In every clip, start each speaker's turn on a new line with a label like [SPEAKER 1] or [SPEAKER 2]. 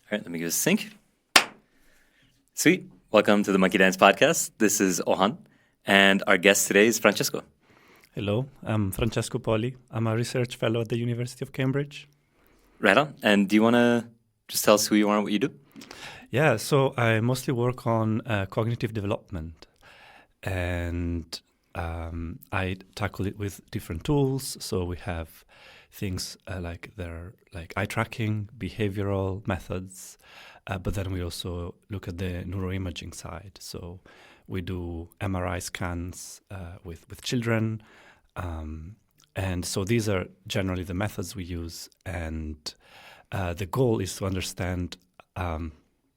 [SPEAKER 1] All right, let me give a sync. Sweet. Welcome to the Monkey Dance Podcast. This is Ohan, and our guest today is Francesco.
[SPEAKER 2] Hello, I'm Francesco Poli. I'm a research fellow at the University of Cambridge.
[SPEAKER 1] Right on. And do you want to just tell us who you are and what you do?
[SPEAKER 2] Yeah, so I mostly work on cognitive development, and I tackle it with different tools. So we have things like eye tracking, behavioral methods, but then we also look at the neuroimaging side. So we do MRI scans with children. And so these are generally the methods we use, and the goal is to understand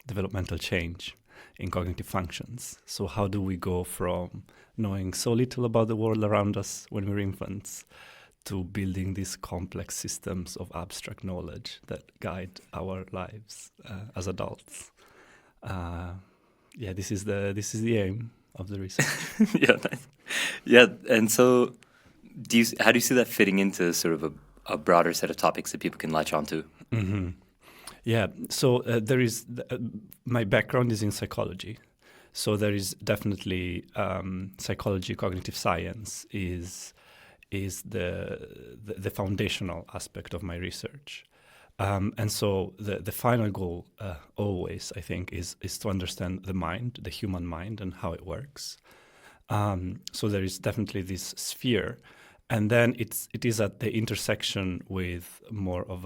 [SPEAKER 2] developmental change in cognitive functions. So how do we go from knowing so little about the world around us when we're infants to building these complex systems of abstract knowledge that guide our lives as adults? This is the aim of the research.
[SPEAKER 1] Yeah, nice. Yeah, and so how do you see that fitting into sort of a broader set of topics that people can latch onto?
[SPEAKER 2] Mm-hmm. Yeah, so my background is in psychology. So there is definitely psychology, cognitive science is the foundational aspect of my research. And so the final goal always, I think, is to understand the mind, the human mind, and how it works. So there is definitely this sphere. And then it is at the intersection with more of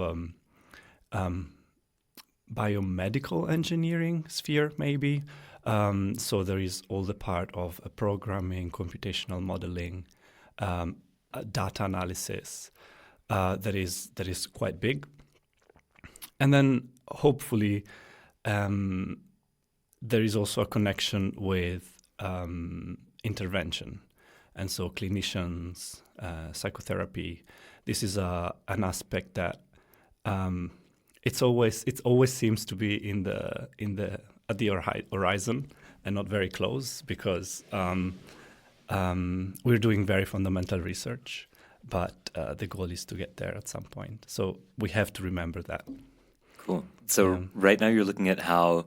[SPEAKER 2] biomedical engineering sphere, maybe. So there is all the part of programming, computational modeling, data analysis that is quite big. And then hopefully there is also a connection with intervention. And so clinicians, psychotherapy, this is an aspect that it always seems to be at the horizon and not very close, because we're doing very fundamental research, but the goal is to get there at some point. So we have to remember that.
[SPEAKER 1] Cool. So right now you're looking at how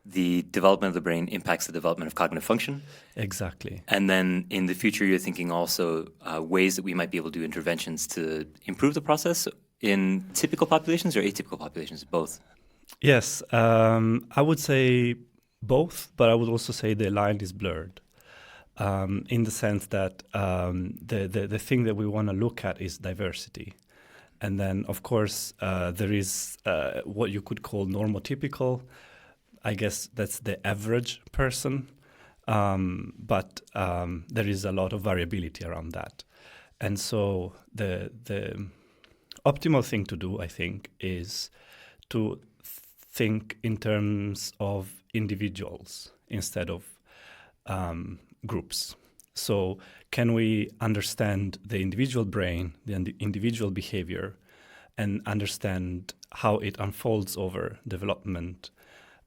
[SPEAKER 1] the development of the brain impacts the development of cognitive function.
[SPEAKER 2] Exactly.
[SPEAKER 1] And then in the future, you're thinking also ways that we might be able to do interventions to improve the process in typical populations or atypical populations, both?
[SPEAKER 2] Yes, I would say both, but I would also say the line is blurred. In the sense that the thing that we want to look at is diversity. And then, of course, there is what you could call normotypical. I guess that's the average person, but there is a lot of variability around that. And so the optimal thing to do, I think, is to think in terms of individuals instead of groups. So can we understand the individual brain, the individual behavior, and understand how it unfolds over development,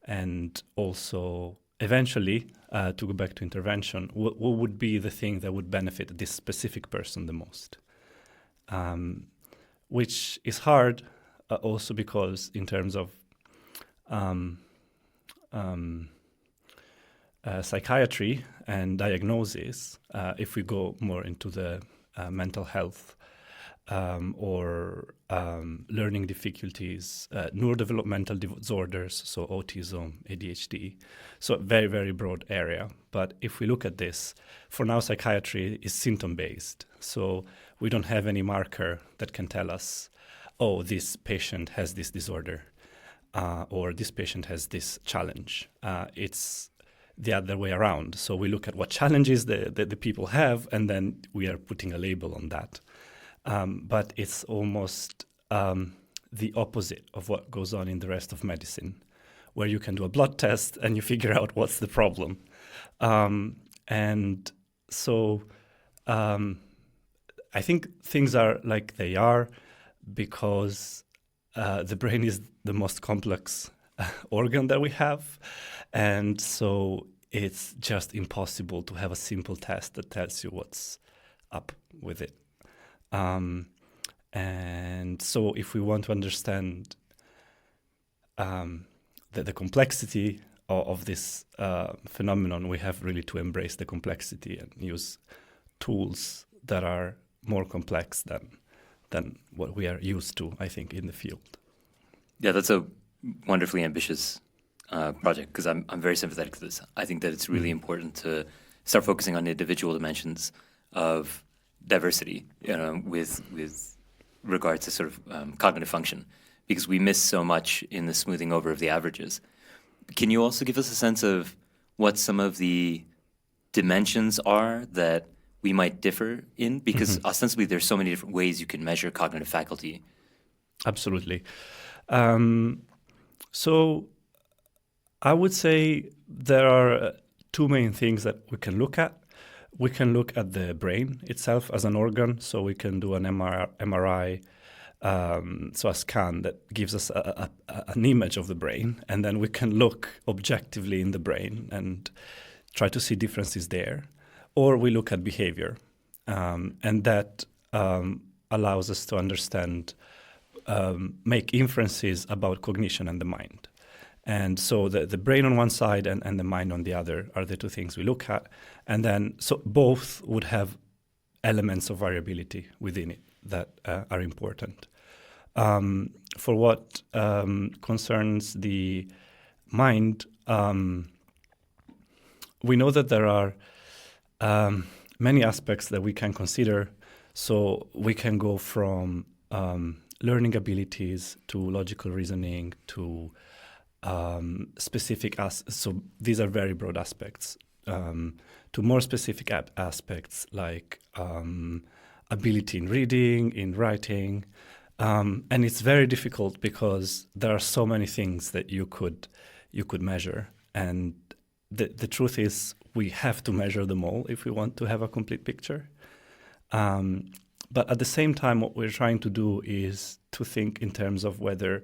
[SPEAKER 2] and also eventually, to go back to intervention, what would be the thing that would benefit this specific person the most? Which is hard also because in terms of psychiatry and diagnosis, if we go more into the mental health or learning difficulties, neurodevelopmental disorders, so autism, ADHD, so a very, very broad area. But if we look at this, for now, psychiatry is symptom-based. So we don't have any marker that can tell us, oh, this patient has this disorder, or this patient has this challenge. It's the other way around. So we look at what challenges the people have, and then we are putting a label on that. But it's almost the opposite of what goes on in the rest of medicine, where you can do a blood test and you figure out what's the problem. And so I think things are like they are because the brain is the most complex organ that we have. And so it's just impossible to have a simple test that tells you what's up with it. And so if we want to understand the complexity of this phenomenon, we have really to embrace the complexity and use tools that are more complex than what we are used to, I think, in the field.
[SPEAKER 1] Yeah, that's a wonderfully ambitious project, because I'm very sympathetic to this. I think that it's really important to start focusing on individual dimensions of diversity, with regard to sort of cognitive function, because we miss so much in the smoothing over of the averages. Can you also give us a sense of what some of the dimensions are that we might differ in? Because ostensibly there's so many different ways you can measure cognitive faculty.
[SPEAKER 2] Absolutely. So I would say there are two main things that we can look at. We can look at the brain itself as an organ, so we can do an MRI, so a scan that gives us an image of the brain, and then we can look objectively in the brain and try to see differences there. Or we look at behavior, and that allows us to understand, make inferences about cognition and the mind. And so the brain on one side and the mind on the other are the two things we look at. And then, so both would have elements of variability within it that are important. For what concerns the mind, we know that there are many aspects that we can consider. So we can go from learning abilities to logical reasoning to specific so these are very broad aspects, to more specific aspects like ability in reading, in writing, and it's very difficult because there are so many things that you could measure, and the truth is we have to measure them all if we want to have a complete picture. But at the same time, what we're trying to do is to think in terms of whether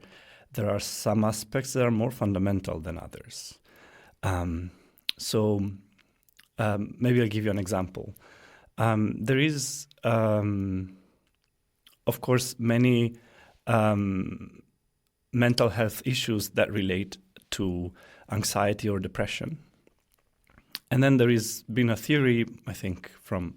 [SPEAKER 2] there are some aspects that are more fundamental than others. So maybe I'll give you an example. There is, of course, many mental health issues that relate to anxiety or depression. And then there has been a theory, I think, from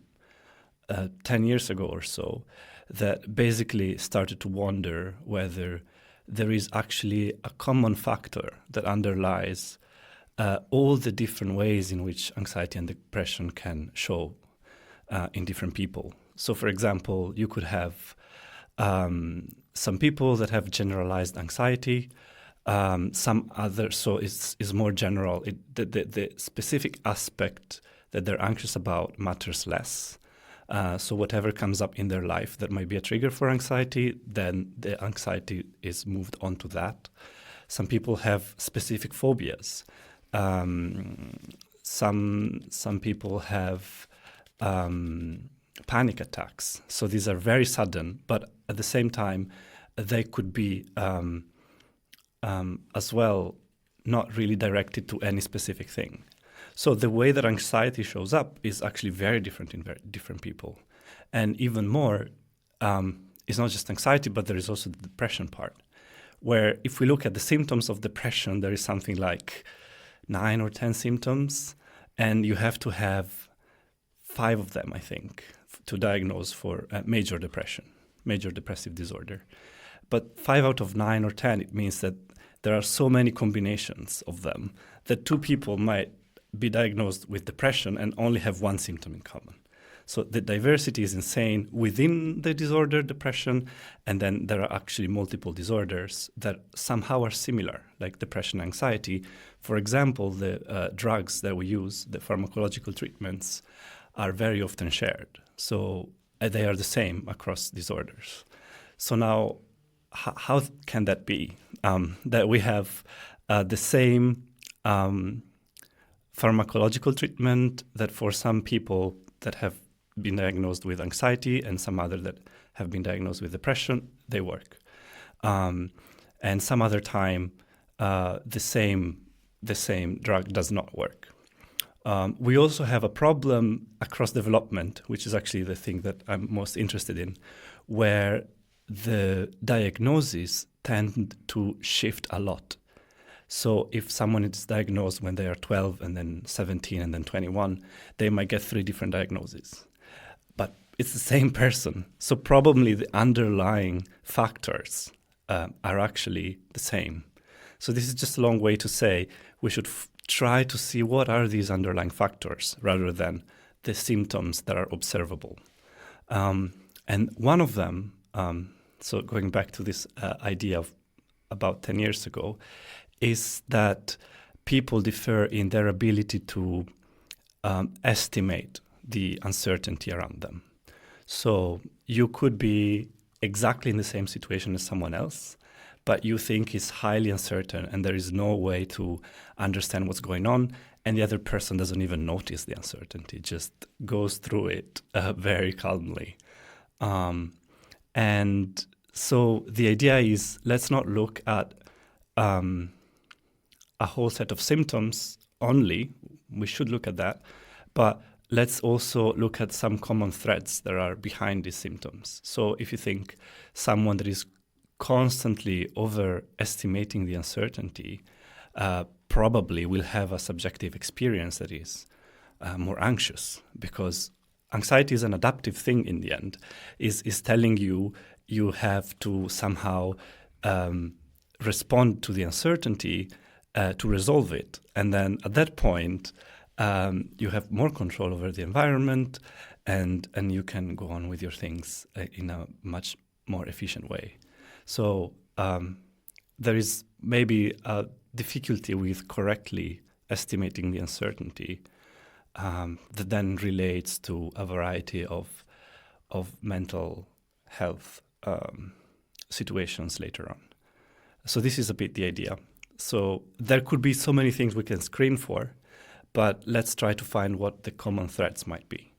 [SPEAKER 2] 10 years ago or so, that basically started to wonder whether there is actually a common factor that underlies all the different ways in which anxiety and depression can show in different people. So, for example, you could have some people that have generalized anxiety, some others, so it's more general. The specific aspect that they're anxious about matters less. So whatever comes up in their life that might be a trigger for anxiety, then the anxiety is moved on to that. Some people have specific phobias. Some people have panic attacks. So these are very sudden, but at the same time, they could be as well not really directed to any specific thing. So the way that anxiety shows up is actually very different in very different people. And even more, it's not just anxiety, but there is also the depression part, where if we look at the symptoms of depression, there is something like 9 or 10 symptoms, and you have to have 5 of them, I think, to diagnose for major depression, major depressive disorder. But 5 out of 9 or 10, it means that there are so many combinations of them that 2 people might be diagnosed with depression and only have 1 symptom in common. So the diversity is insane within the disorder, depression, and then there are actually multiple disorders that somehow are similar, like depression, anxiety. For example, the drugs that we use, the pharmacological treatments, are very often shared. So they are the same across disorders. So now, how can that be? That we have the same pharmacological treatment that for some people that have been diagnosed with anxiety and some other that have been diagnosed with depression, they work. And some other time, the same drug does not work. We also have a problem across development, which is actually the thing that I'm most interested in, where the diagnoses tend to shift a lot. So if someone is diagnosed when they are 12 and then 17 and then 21, they might get 3 different diagnoses. But it's the same person. So probably the underlying factors are actually the same. So this is just a long way to say we should try to see what are these underlying factors rather than the symptoms that are observable. And one of them, so going back to this idea of about 10 years ago, is that people differ in their ability to estimate the uncertainty around them. So you could be exactly in the same situation as someone else, but you think it's highly uncertain and there is no way to understand what's going on, and the other person doesn't even notice the uncertainty, just goes through it very calmly. And so the idea is, let's not look at a whole set of symptoms only. We should look at that, but let's also look at some common threads that are behind these symptoms. So if you think someone that is constantly overestimating the uncertainty probably will have a subjective experience that is more anxious, because anxiety is an adaptive thing in the end, is telling you you have to somehow respond to the uncertainty to resolve it. And then at that point, you have more control over the environment, and you can go on with your things in a much more efficient way. So there is maybe a difficulty with correctly estimating the uncertainty that then relates to a variety of mental health situations later on. So this is a bit the idea. So there could be so many things we can screen for, but let's try to find what the common threads might be.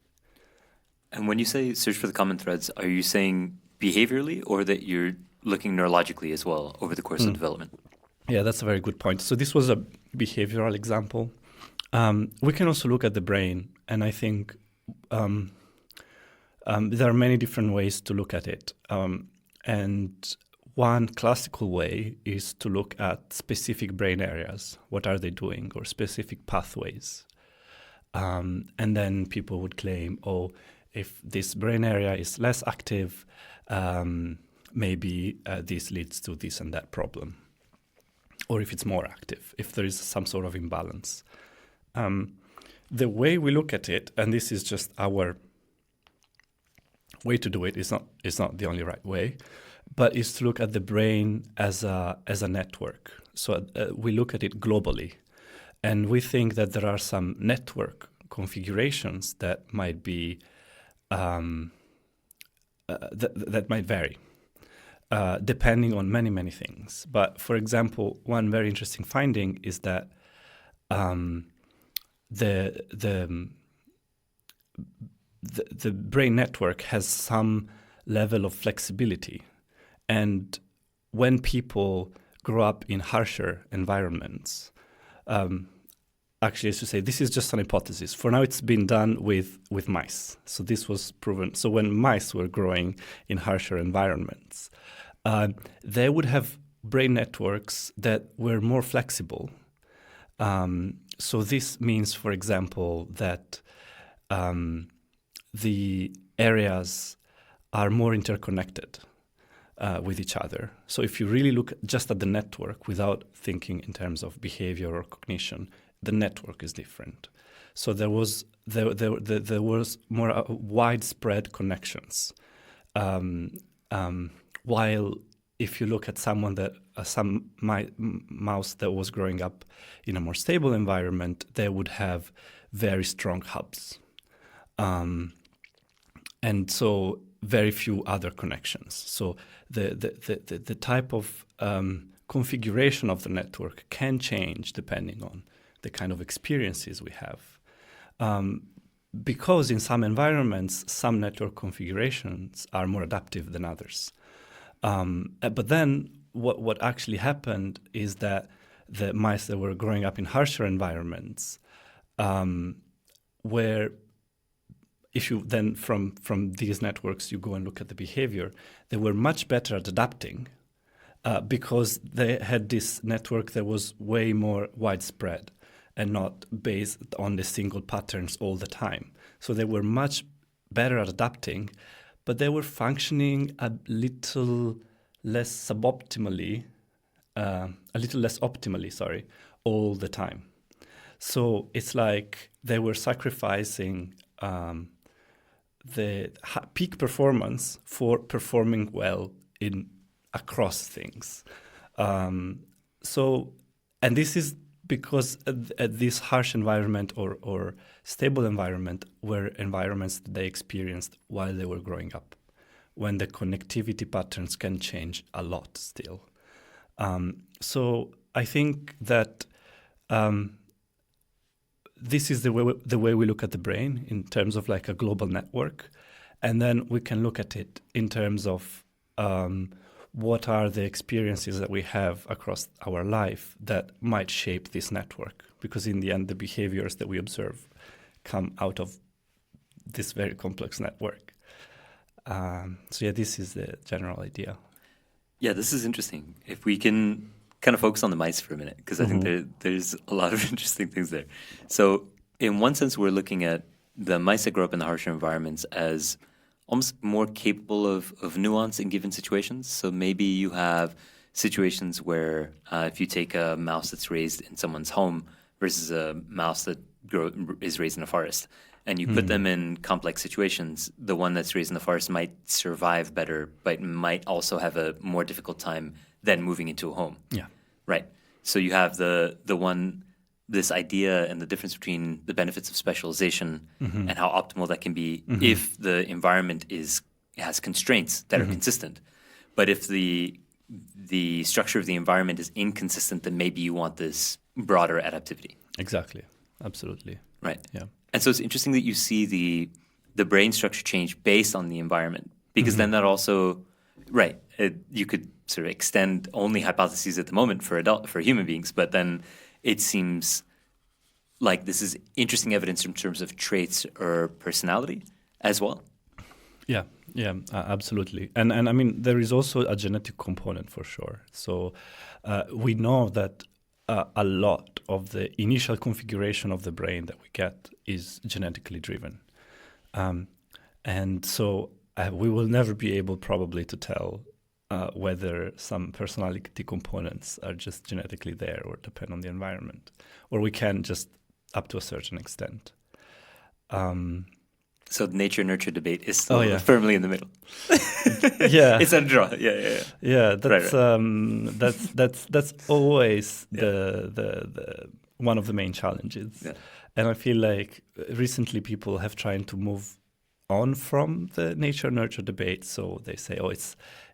[SPEAKER 1] And when you say search for the common threads, are you saying behaviorally, or that you're looking neurologically as well over the course of development?
[SPEAKER 2] Yeah, that's a very good point. So this was a behavioral example. We can also look at the brain, and I think there are many different ways to look at it. And one classical way is to look at specific brain areas. What are they doing? Or specific pathways. And then people would claim, oh, if this brain area is less active, maybe this leads to this and that problem. Or if it's more active, if there is some sort of imbalance. The way we look at it, and this is just our way to do it, is not the only right way, but is to look at the brain as a network. So we look at it globally, and we think that there are some network configurations that might be that might vary depending on many things. But for example, one very interesting finding is that the brain network has some level of flexibility, and when people grow up in harsher environments, actually, as you say, this is just an hypothesis. For now, it's been done with mice. So this was proven. So when mice were growing in harsher environments, they would have brain networks that were more flexible. So this means, for example, that the areas are more interconnected with each other. So if you really look just at the network without thinking in terms of behavior or cognition, the network is different. So there was more widespread connections. While if you look at someone that some mouse that was growing up in a more stable environment, they would have very strong hubs, and so very few other connections. So the type of configuration of the network can change depending on the kind of experiences we have. Because in some environments, some network configurations are more adaptive than others. But then what actually happened is that the mice that were growing up in harsher environments were, if you then from these networks you go and look at the behavior, they were much better at adapting because they had this network that was way more widespread and not based on the single patterns all the time. So they were much better at adapting, but they were functioning a little less optimally, all the time. So it's like they were sacrificing the peak performance for performing well in across things. And this is because this harsh environment or stable environment were environments that they experienced while they were growing up, when the connectivity patterns can change a lot still. So I think that this is the way we look at the brain in terms of like a global network. And then we can look at it in terms of what are the experiences that we have across our life that might shape this network. Because in the end, the behaviors that we observe come out of this very complex network. So yeah, this is the general idea.
[SPEAKER 1] Yeah, this is interesting. If we can kind of focus on the mice for a minute, because I think there's a lot of interesting things there. So in one sense, we're looking at the mice that grow up in the harsher environments as almost more capable of nuance in given situations. So maybe you have situations where if you take a mouse that's raised in someone's home versus a mouse that is raised in a forest, and you put them in complex situations, the one that's raised in the forest might survive better, but might also have a more difficult time than moving into a home.
[SPEAKER 2] Yeah.
[SPEAKER 1] Right. So you have this idea and the difference between the benefits of specialization and how optimal that can be if the environment has constraints that are consistent. But if the structure of the environment is inconsistent, then maybe you want this broader adaptivity.
[SPEAKER 2] Exactly. Absolutely.
[SPEAKER 1] Right.
[SPEAKER 2] Yeah.
[SPEAKER 1] And so it's interesting that you see the brain structure change based on the environment, because then that also, you could sort of extend only hypotheses at the moment for human beings, but then it seems like this is interesting evidence in terms of traits or personality as well.
[SPEAKER 2] Yeah, absolutely. And I mean, there is also a genetic component for sure. So we know that a lot of the initial configuration of the brain that we get is genetically driven. And so we will never be able probably to tell whether some personality components are just genetically there or depend on the environment, or we can just up to a certain extent.
[SPEAKER 1] So the nature-nurture debate is still firmly in the middle.
[SPEAKER 2] Yeah,
[SPEAKER 1] it's a draw. Yeah.
[SPEAKER 2] Yeah, that's
[SPEAKER 1] right.
[SPEAKER 2] That's always the one of the main challenges.
[SPEAKER 1] Yeah.
[SPEAKER 2] And I feel like recently people have tried to move on from the nature-nurture debate. So they say, oh,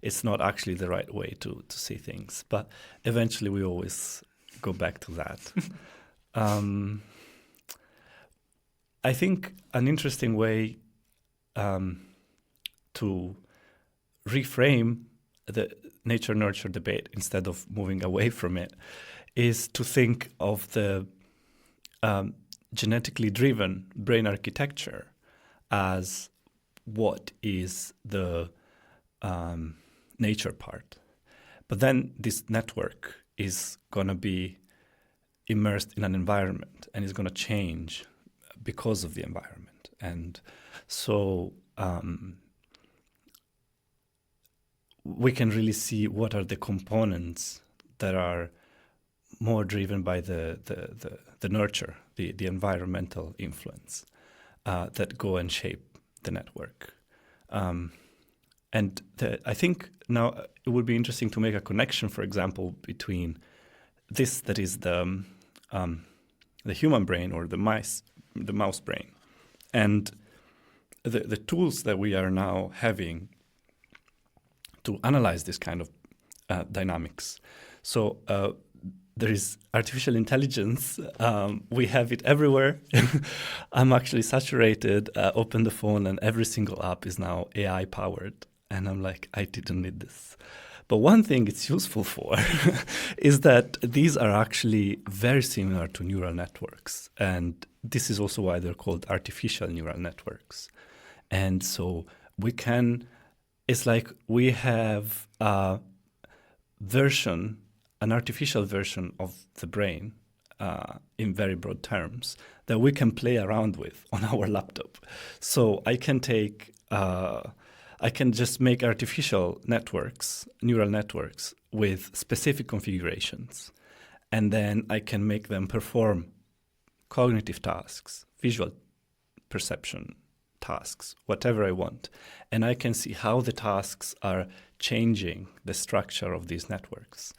[SPEAKER 2] it's not actually the right way to see things. But eventually we always go back to that. I think an interesting way to reframe the nature-nurture debate instead of moving away from it is to think of the genetically driven brain architecture as what is the nature part. But then this network is going to be immersed in an environment and is going to change because of the environment. And so we can really see what are the components that are more driven by the nurture, the environmental influence that go and shape the network. And I think now it would be interesting to make a connection, for example, between this that is the human brain or the mouse brain, and the tools that we are now having to analyze this kind of dynamics. So there is artificial intelligence. We have it everywhere. I'm actually saturated. Open the phone and every single app is now AI powered. And I'm like, I didn't need this. But one thing it's useful for is that these are actually very similar to neural networks. And this is also why they're called artificial neural networks. And so it's like we have version, an artificial version of the brain, in very broad terms, that we can play around with on our laptop. So I can just make artificial networks, neural networks, with specific configurations, and then I can make them perform cognitive tasks, visual perception tasks, whatever I want. And I can see how the tasks are changing the structure of these networks.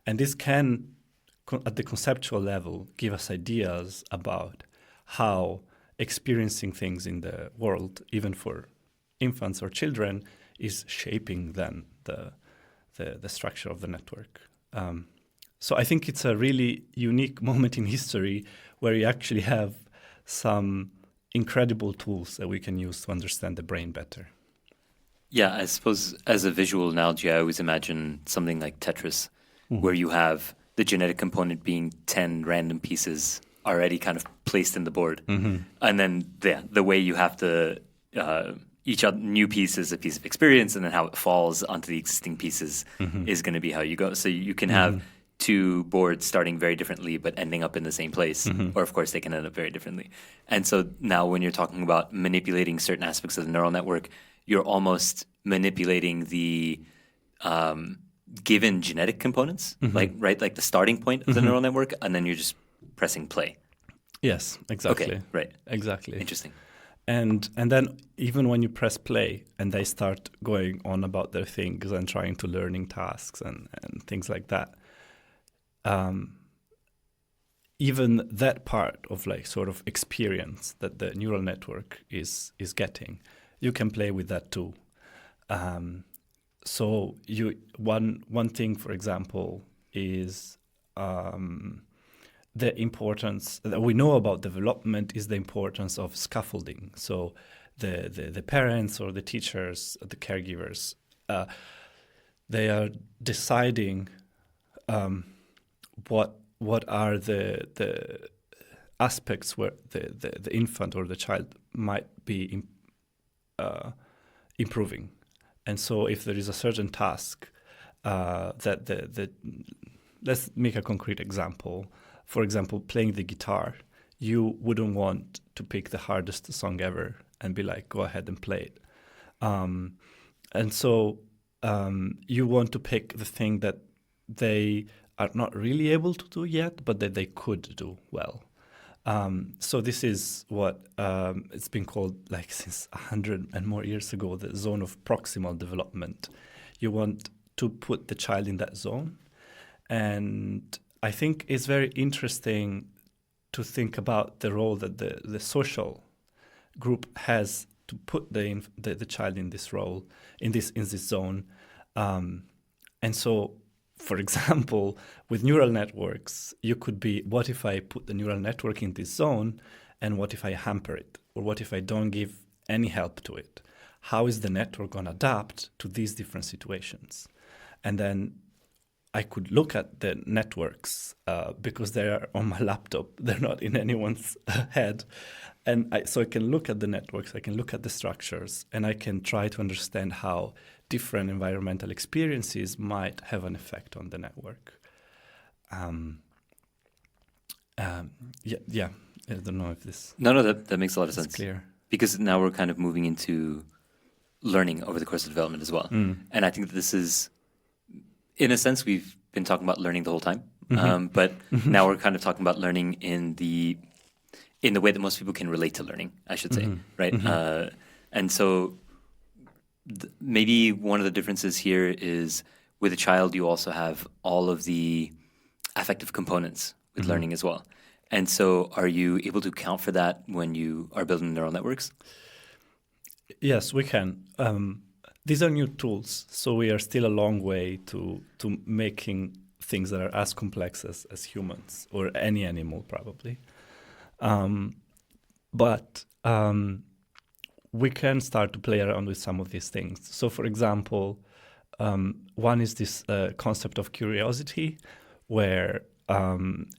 [SPEAKER 2] And this can, at the conceptual level, give us ideas about how experiencing things in the world, even for infants or children, is shaping then the structure of the network. So I think it's a really unique moment in history where you actually have some incredible tools that we can use to understand the brain better.
[SPEAKER 1] Yeah, I suppose as a visual analogy, I always imagine something like Tetris, where you have the genetic component being 10 random pieces already kind of placed in the board. And then the way you have to, each new piece is a piece of experience, and then how it falls onto the existing pieces is going to be how you go. So you can have two boards starting very differently but ending up in the same place, or of course they can end up very differently. And so now when you're talking about manipulating certain aspects of the neural network, you're almost manipulating the given genetic components, like the starting point of the neural network, and then you're just pressing play.
[SPEAKER 2] Yes, exactly.
[SPEAKER 1] Okay, right.
[SPEAKER 2] Exactly.
[SPEAKER 1] Interesting.
[SPEAKER 2] And then even when you press play and they start going on about their things and trying to learning tasks and things like that, even that part of like sort of experience that the neural network is getting, you can play with that too. So one thing, for example, is the importance that we know about development is the importance of scaffolding. So the parents or the teachers, the caregivers, they are deciding what are the aspects where the infant or the child might be improving. And so if there is a certain task that let's make a concrete example. For example, playing the guitar, you wouldn't want to pick the hardest song ever and be like, go ahead and play it. And so you want to pick the thing that they are not really able to do yet, but that they could do well. So this is what it's been called, like since 100 and more years ago, the zone of proximal development. You want to put the child in that zone. And I think it's very interesting to think about the role that the social group has to put the child in this role, in this zone. And so, for example, with neural networks, you could be, what if I put the neural network in this zone, and what if I hamper it? Or what if I don't give any help to it? How is the network going to adapt to these different situations? And then I could look at the networks because they are on my laptop. They're not in anyone's head. And so I can look at the networks, I can look at the structures, and I can try to understand how different environmental experiences might have an effect on the network. Yeah. I don't know if this...
[SPEAKER 1] No, that makes a lot of sense.
[SPEAKER 2] Clear.
[SPEAKER 1] Because now we're kind of moving into learning over the course of development as well. And I think that this is, in a sense, we've been talking about learning the whole time. But now we're kind of talking about learning in the way that most people can relate to learning, I should say, right? And so maybe one of the differences here is with a child, you also have all of the affective components with learning as well. And so are you able to account for that when you are building neural networks?
[SPEAKER 2] Yes, we can. These are new tools, so we are still a long way to making things that are as complex as humans or any animal probably. But we can start to play around with some of these things. So, for example, one is this concept of curiosity, where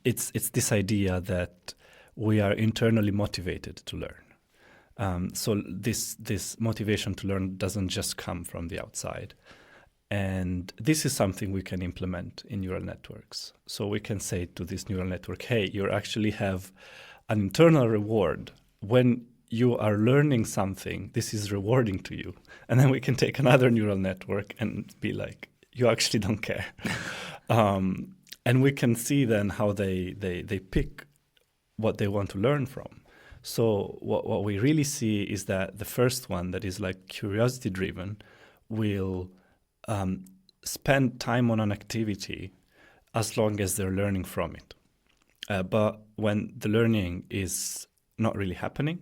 [SPEAKER 2] it's this idea that we are internally motivated to learn. So this motivation to learn doesn't just come from the outside. And this is something we can implement in neural networks. So we can say to this neural network, hey, you actually have an internal reward. When you are learning something, this is rewarding to you. And then we can take another neural network and be like, you actually don't care. And we can see then how they pick what they want to learn from. So what we really see is that the first one, that is like curiosity driven, will spend time on an activity as long as they're learning from it. But when the learning is not really happening,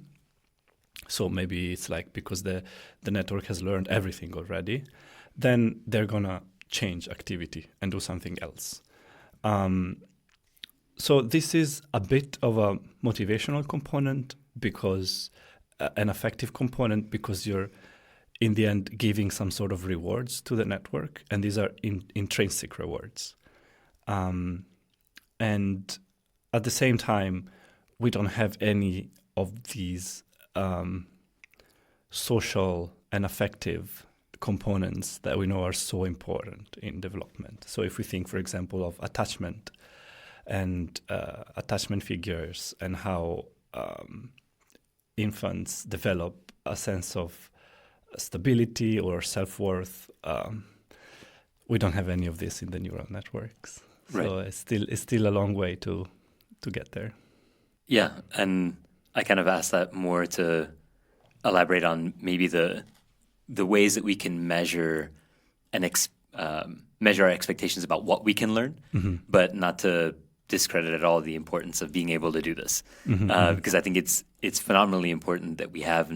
[SPEAKER 2] so maybe it's like because the network has learned everything already, then they're gonna change activity and do something else. So this is a bit of a motivational component, because an affective component, because you're in the end giving some sort of rewards to the network, and these are intrinsic rewards. And at the same time, we don't have any of these social and affective components that we know are so important in development. So if we think, for example, of attachment and attachment figures, and how infants develop a sense of stability or self-worth, we don't have any of this in the neural networks. So
[SPEAKER 1] Right.
[SPEAKER 2] it's still a long way to get there.
[SPEAKER 1] Yeah, and I kind of asked that more to elaborate on maybe the ways that we can measure and measure our expectations about what we can learn, but not to discredit at all the importance of being able to do this, because I think it's phenomenally important that we have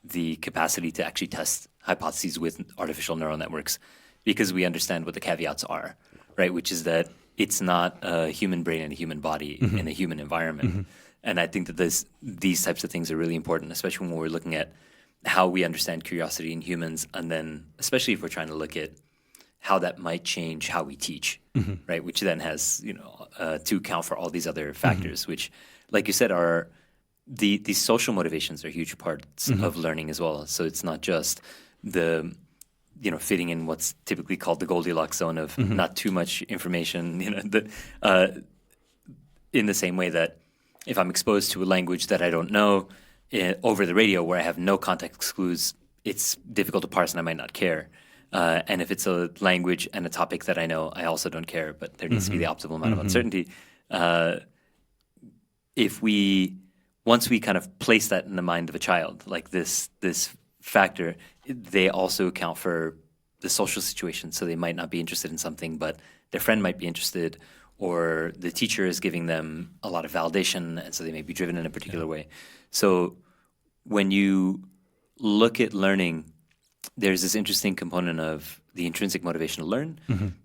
[SPEAKER 1] the capacity to actually test hypotheses with artificial neural networks, because we understand what the caveats are, right? Which is that it's not a human brain and a human body in a human environment. And I think that these types of things are really important, especially when we're looking at how we understand curiosity in humans, and then especially if we're trying to look at how that might change how we teach, right? Which then has, to account for all these other factors, which, like you said, are these social motivations are huge parts of learning as well. So it's not just the, fitting in what's typically called the Goldilocks zone of not too much information, in the same way that if I'm exposed to a language that I don't know over the radio where I have no context clues, it's difficult to parse and I might not care. And if it's a language and a topic that I know, I also don't care, but there needs to be the optimal amount of uncertainty. Once we kind of place that in the mind of a child, like this factor, they also account for the social situation. So they might not be interested in something, but their friend might be interested, or the teacher is giving them a lot of validation, and so they may be driven in a particular way. So when you look at learning, there's this interesting component of the intrinsic motivation to learn,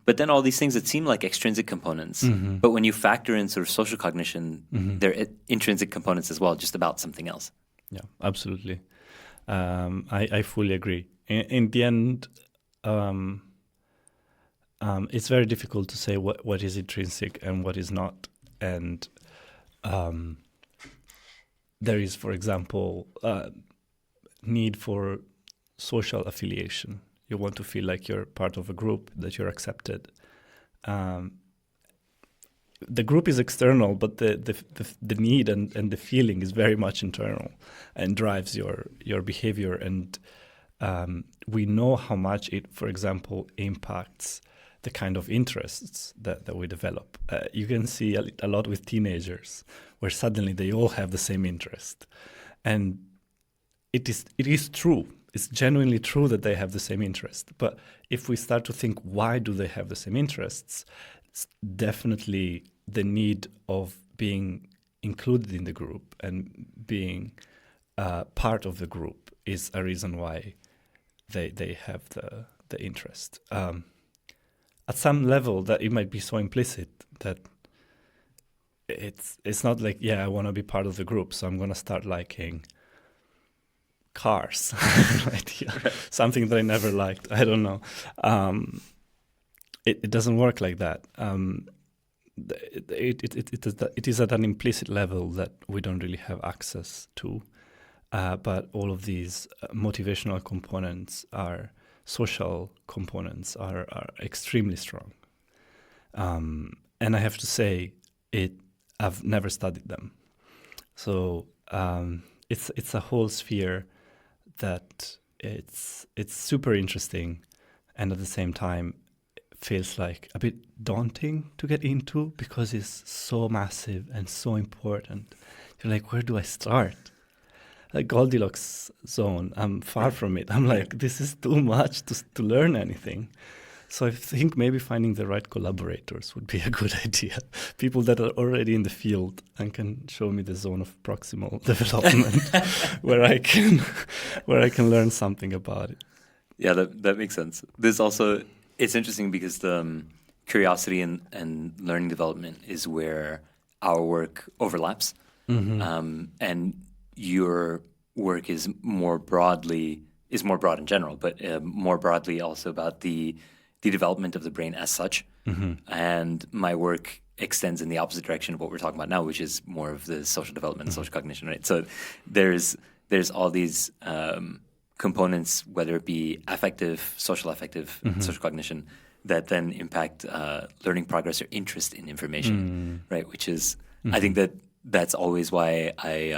[SPEAKER 1] but then all these things that seem like extrinsic components. But when you factor in sort of social cognition, they're intrinsic components as well, just about something else.
[SPEAKER 2] Yeah, absolutely. I fully agree. In the end, it's very difficult to say what is intrinsic and what is not. And there is, for example, need for social affiliation. You want to feel like you're part of a group, that you're accepted. The group is external, but the need and the feeling is very much internal and drives your behavior. And we know how much it, for example, impacts the kind of interests that we develop. You can see a lot with teenagers, where suddenly they all have the same interest. And it is true. It's genuinely true that they have the same interest. But if we start to think, why do they have the same interests? It's definitely the need of being included in the group and being part of the group is a reason why they have the interest. At some level, that it might be so implicit that it's not like, I want to be part of the group, so I'm going to start liking cars, right? Something that I never liked. I don't know. It doesn't work like that. It is at an implicit level that we don't really have access to. But all of these motivational components are social components are extremely strong. And I have to say, I've never studied them. So it's a whole sphere that it's super interesting, and at the same time feels like a bit daunting to get into because it's so massive and so important. You're like, where do I start? Like Goldilocks zone, I'm far from it. I'm like, this is too much to learn anything. So I think maybe finding the right collaborators would be a good idea. People that are already in the field and can show me the zone of proximal development where I can learn something about it.
[SPEAKER 1] Yeah, that makes sense. There's also, it's interesting because the curiosity and learning development is where our work overlaps. And your work is more broad in general, but more broadly also about the development of the brain as such. And my work extends in the opposite direction of what we're talking about now, which is more of the social development and social cognition, right? So there's all these components, whether it be affective, social cognition, that then impact learning progress or interest in information, right? Which is, I think that's always why I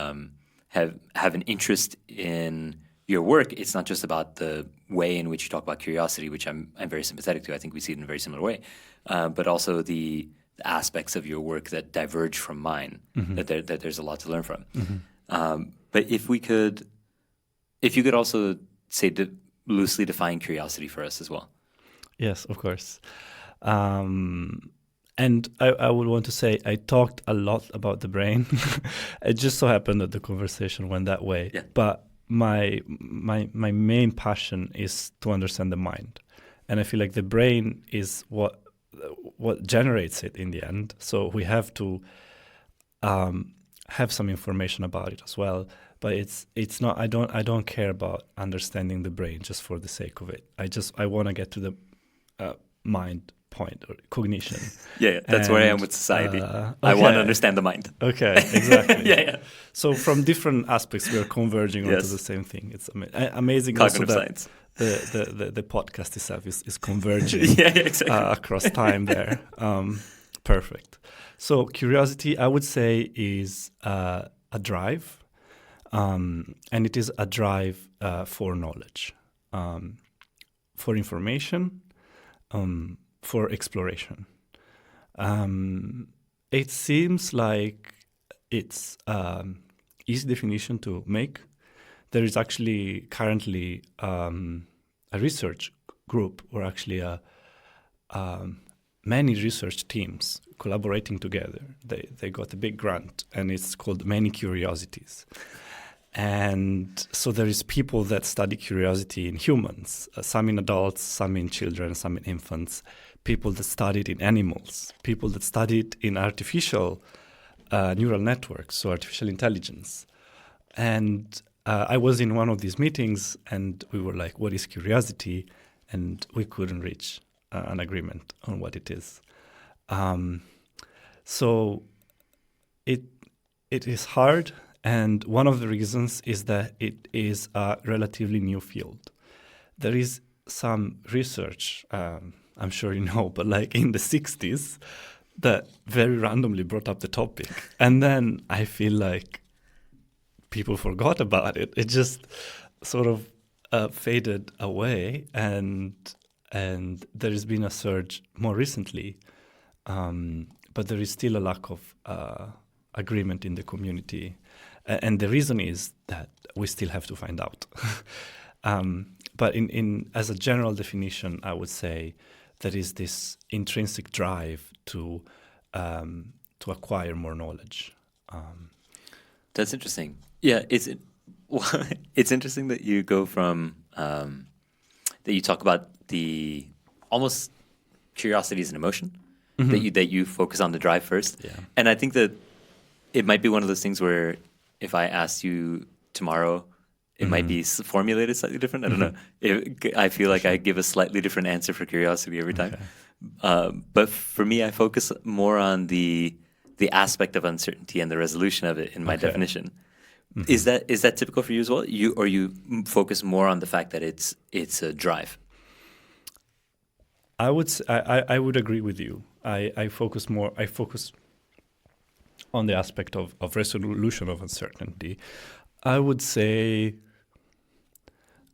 [SPEAKER 1] have an interest in your work. It's not just about the way in which you talk about curiosity, which I'm very sympathetic to. I think we see it in a very similar way, but also the aspects of your work that diverge from mine. That there's a lot to learn from. But if you could also say loosely define curiosity for us as well.
[SPEAKER 2] Yes, of course. And I would want to say I talked a lot about the brain. It just so happened that the conversation went that way.
[SPEAKER 1] Yeah.
[SPEAKER 2] But my main passion is to understand the mind, and I feel like the brain is what generates it in the end. So we have to have some information about it as well. But it's not. I don't care about understanding the brain just for the sake of it. I want to get to the mind point or cognition.
[SPEAKER 1] Yeah, that's where I am with society. I want to understand the mind.
[SPEAKER 2] Okay, exactly.
[SPEAKER 1] Yeah.
[SPEAKER 2] So from different aspects, we are converging onto the same thing. It's amazing.
[SPEAKER 1] Cognitive
[SPEAKER 2] also
[SPEAKER 1] science.
[SPEAKER 2] The podcast itself is converging
[SPEAKER 1] exactly.
[SPEAKER 2] Across time there. Perfect. So curiosity, I would say, is a drive, and it is a drive for knowledge, for information, for exploration. It seems like it's easy definition to make. There is actually currently a research group, or actually many research teams collaborating together. They got a big grant, and it's called Many Curiosities. And so there is people that study curiosity in humans, some in adults, some in children, some in infants, people that study it in animals, people that study it in artificial neural networks, so artificial intelligence. And I was in one of these meetings, and we were like, what is curiosity? And we couldn't reach an agreement on what it is. So it is hard. And one of the reasons is that it is a relatively new field. There is some research, I'm sure you know, but like in the 60s, that very randomly brought up the topic. And then I feel like people forgot about it. It just sort of faded away. And there has been a surge more recently. But there is still a lack of agreement in the community. And the reason is that we still have to find out. But in as a general definition, I would say there is this intrinsic drive to acquire more knowledge.
[SPEAKER 1] That's interesting. Yeah, it's interesting that you go from that you talk about the almost curiosity as an emotion, that you focus on the drive first.
[SPEAKER 2] Yeah.
[SPEAKER 1] And I think that it might be one of those things where if I asked you tomorrow, it might be formulated slightly different. I don't know. I feel like I give a slightly different answer for curiosity every time. Okay. But for me, I focus more on the aspect of uncertainty and the resolution of it in my definition. Is that typical for you as well? You focus more on the fact that it's a drive?
[SPEAKER 2] I would agree with you. I focus on the aspect of resolution of uncertainty. I would say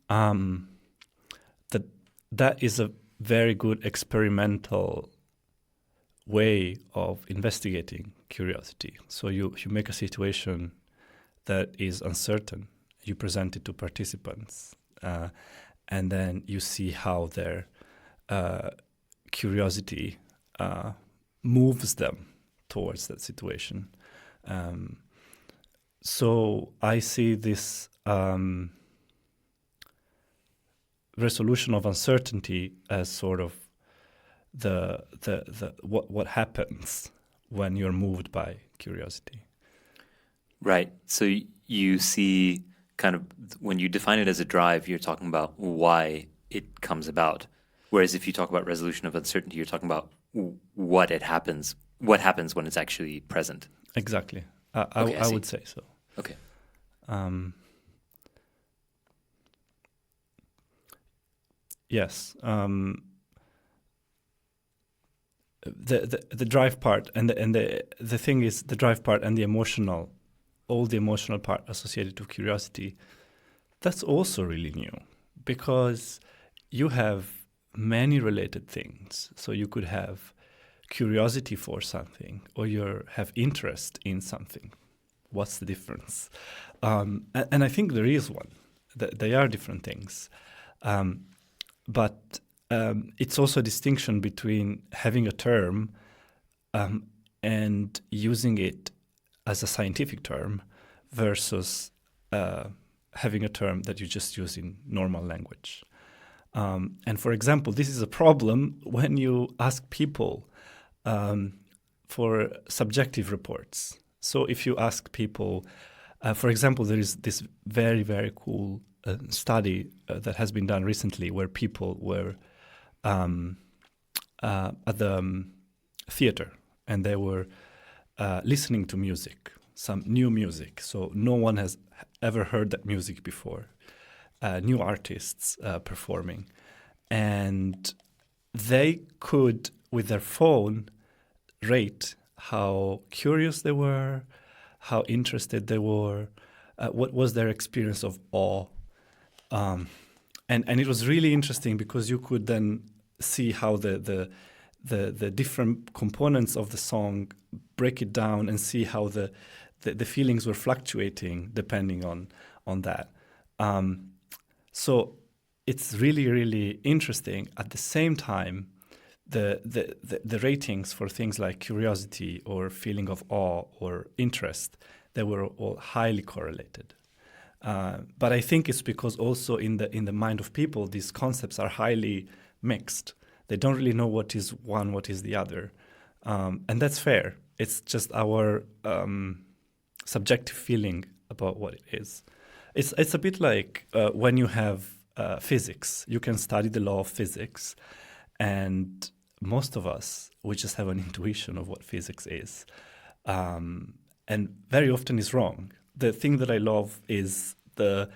[SPEAKER 2] that that is a very good experimental way of investigating curiosity. So you make a situation that is uncertain, you present it to participants, and then you see how their curiosity moves them towards that situation. So I see this resolution of uncertainty as sort of the what happens when you're moved by curiosity.
[SPEAKER 1] Right. So you see kind of when you define it as a drive, you're talking about why it comes about. Whereas if you talk about resolution of uncertainty, you're talking about what happens when it's actually present.
[SPEAKER 2] Exactly.
[SPEAKER 1] Okay,
[SPEAKER 2] I would say so.
[SPEAKER 1] Okay.
[SPEAKER 2] Yes. The drive part and the thing is the drive part and all the emotional part associated to curiosity, that's also really new because you have many related things. So you could have curiosity for something or you have interest in something. What's the difference? And I think there is one. They are different things. But it's also a distinction between having a term and using it as a scientific term versus having a term that you just use in normal language. And for example, this is a problem when you ask people for subjective reports. So if you ask people, for example, there is this very, very cool study that has been done recently where people were at the theater and they were listening to music, some new music. So no one has ever heard that music before. New artists performing. And they could, with their phone, rate how curious they were, how interested they were, what was their experience of awe. And it was really interesting because you could then see how the different components of the song break it down and see how the feelings were fluctuating depending on that. So it's really, really interesting. At the same time, the ratings for things like curiosity or feeling of awe or interest, they were all highly correlated. But I think it's because also in the mind of people, these concepts are highly mixed. They don't really know what is one, what is the other. And that's fair. It's just our subjective feeling about what it is. It's a bit like when you have physics. You can study the law of physics, and most of us, we just have an intuition of what physics is. And very often is wrong. The thing that I love is the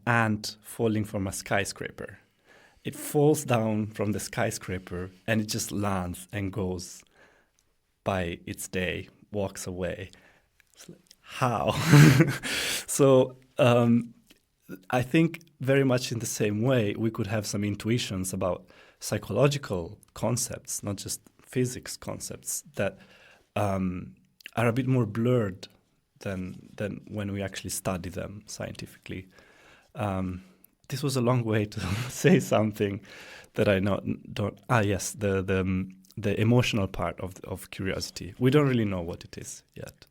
[SPEAKER 2] ant falling from a skyscraper. It falls down from the skyscraper and it just lands and goes by its day, walks away. It's like, how? So I think very much in the same way, we could have some intuitions about psychological concepts, not just physics concepts, that are a bit more blurred than when we actually study them scientifically. This was a long way to say something that I don't. Yes, the emotional part of curiosity. We don't really know what it is yet,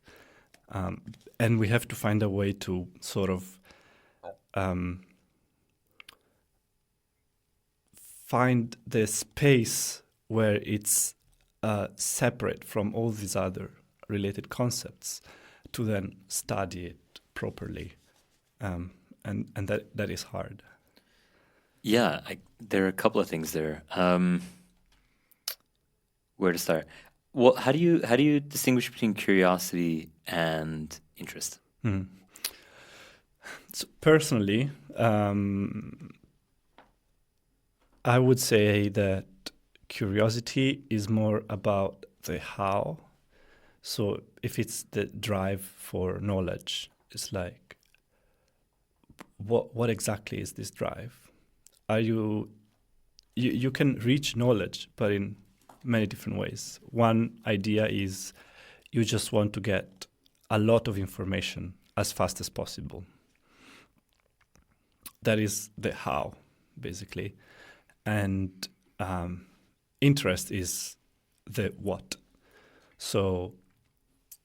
[SPEAKER 2] and we have to find a way to sort of find the space where it's separate from all these other related concepts to then study it properly, and that is hard.
[SPEAKER 1] Yeah, there are a couple of things there. Where to start? Well, how do you distinguish between curiosity and interest?
[SPEAKER 2] So personally, I would say that curiosity is more about the how. So if it's the drive for knowledge, it's like, what exactly is this drive? Are you can reach knowledge, but in many different ways. One idea is you just want to get a lot of information as fast as possible. That is the how, basically. And interest is the what. So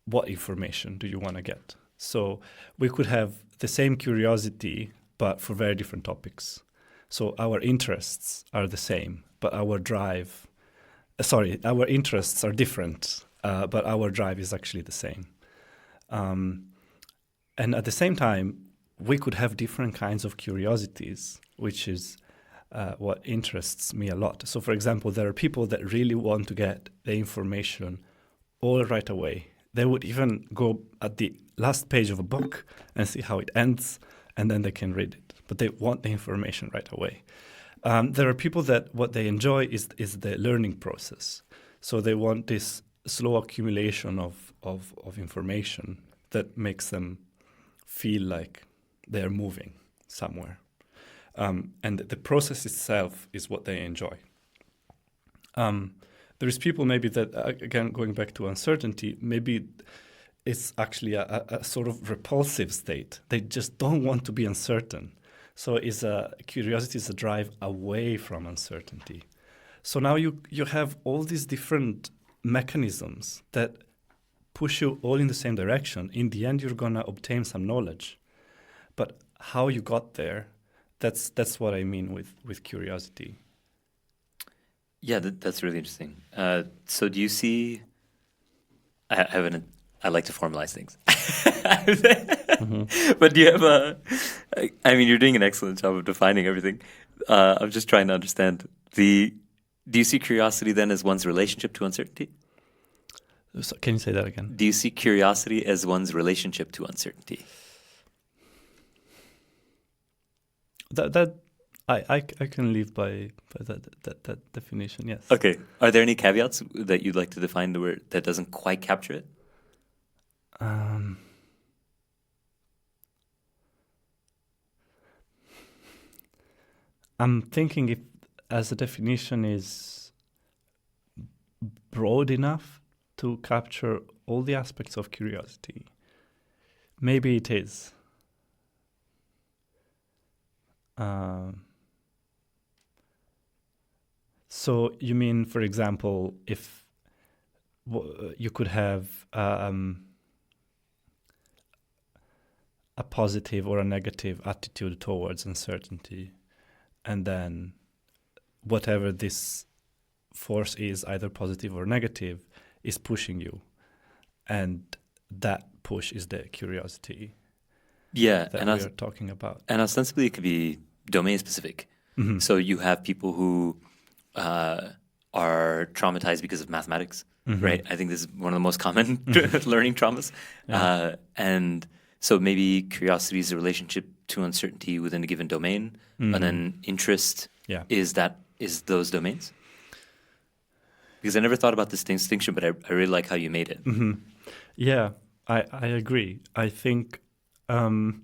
[SPEAKER 2] what information do you want to get? So we could have the same curiosity, but for very different topics. So our interests are the same, but our interests are different, but our drive is actually the same. And at the same time, we could have different kinds of curiosities, which is what interests me a lot. So, for example, there are people that really want to get the information all right away. They would even go at the last page of a book and see how it ends, and then they can read it. But they want the information right away. There are people that what they enjoy is the learning process. So they want this slow accumulation of information that makes them feel like they're moving somewhere. And the process itself is what they enjoy. There is people maybe that, again, going back to uncertainty, maybe it's actually a sort of repulsive state. They just don't want to be uncertain. So curiosity is a drive away from uncertainty. So now you have all these different mechanisms that push you all in the same direction. In the end, you're going to obtain some knowledge. But how you got there, that's what I mean with curiosity.
[SPEAKER 1] Yeah, that's really interesting. So do you see... I like to formalize things. Mm-hmm. But do you have I mean, you're doing an excellent job of defining everything. I'm just trying to understand. Do you see curiosity then as one's relationship to uncertainty?
[SPEAKER 2] So, can you say that again?
[SPEAKER 1] Do you see curiosity as one's relationship to uncertainty?
[SPEAKER 2] That I can live by that definition, yes.
[SPEAKER 1] Okay. Are there any caveats that you'd like to define the word that doesn't quite capture it?
[SPEAKER 2] I'm thinking if as a definition is broad enough to capture all the aspects of curiosity. Maybe it is. So you mean, for example, if you could have a positive or a negative attitude towards uncertainty, and then whatever this force is, either positive or negative, is pushing you, and that push is the curiosity.
[SPEAKER 1] Yeah,
[SPEAKER 2] that we are talking about.
[SPEAKER 1] And ostensibly, it could be domain specific. Mm-hmm. So you have people who are traumatized because of mathematics, mm-hmm. right? I think this is one of the most common learning traumas. Yeah. And so maybe curiosity is a relationship to uncertainty within a given domain, mm-hmm. and then interest is those domains. Because I never thought about this distinction, but I really like how you made it.
[SPEAKER 2] Mm-hmm. Yeah, I agree. I think that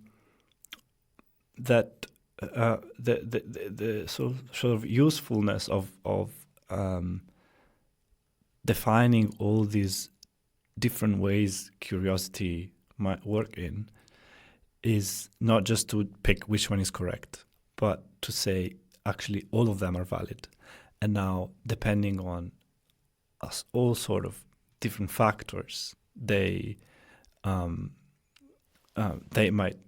[SPEAKER 2] the sort of usefulness of defining all these different ways curiosity might work in is not just to pick which one is correct, but to say actually all of them are valid. And now, depending on all sort of different factors, they might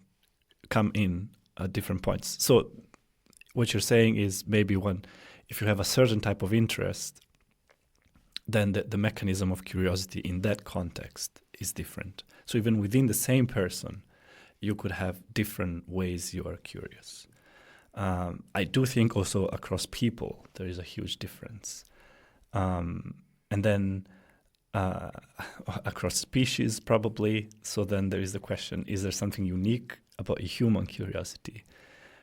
[SPEAKER 2] come in at different points. So what you're saying is maybe if you have a certain type of interest, then the mechanism of curiosity in that context is different. So even within the same person, you could have different ways you are curious. I do think also across people, there is a huge difference. And then across species, probably. So then there is the question, is there something unique about a human curiosity?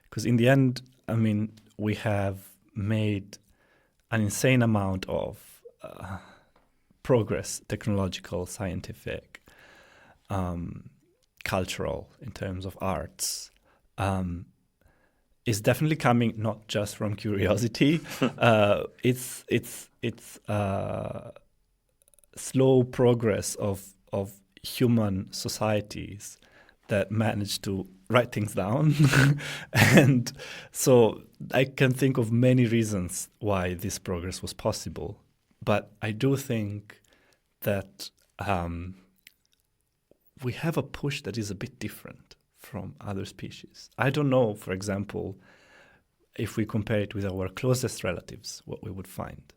[SPEAKER 2] Because in the end, I mean, we have made an insane amount of progress, technological, scientific, cultural, in terms of arts, is definitely coming not just from curiosity. It's slow progress of human societies that manage to write things down. And so I can think of many reasons why this progress was possible. But I do think that we have a push that is a bit different from other species. I don't know, for example, if we compare it with our closest relatives, what we would find.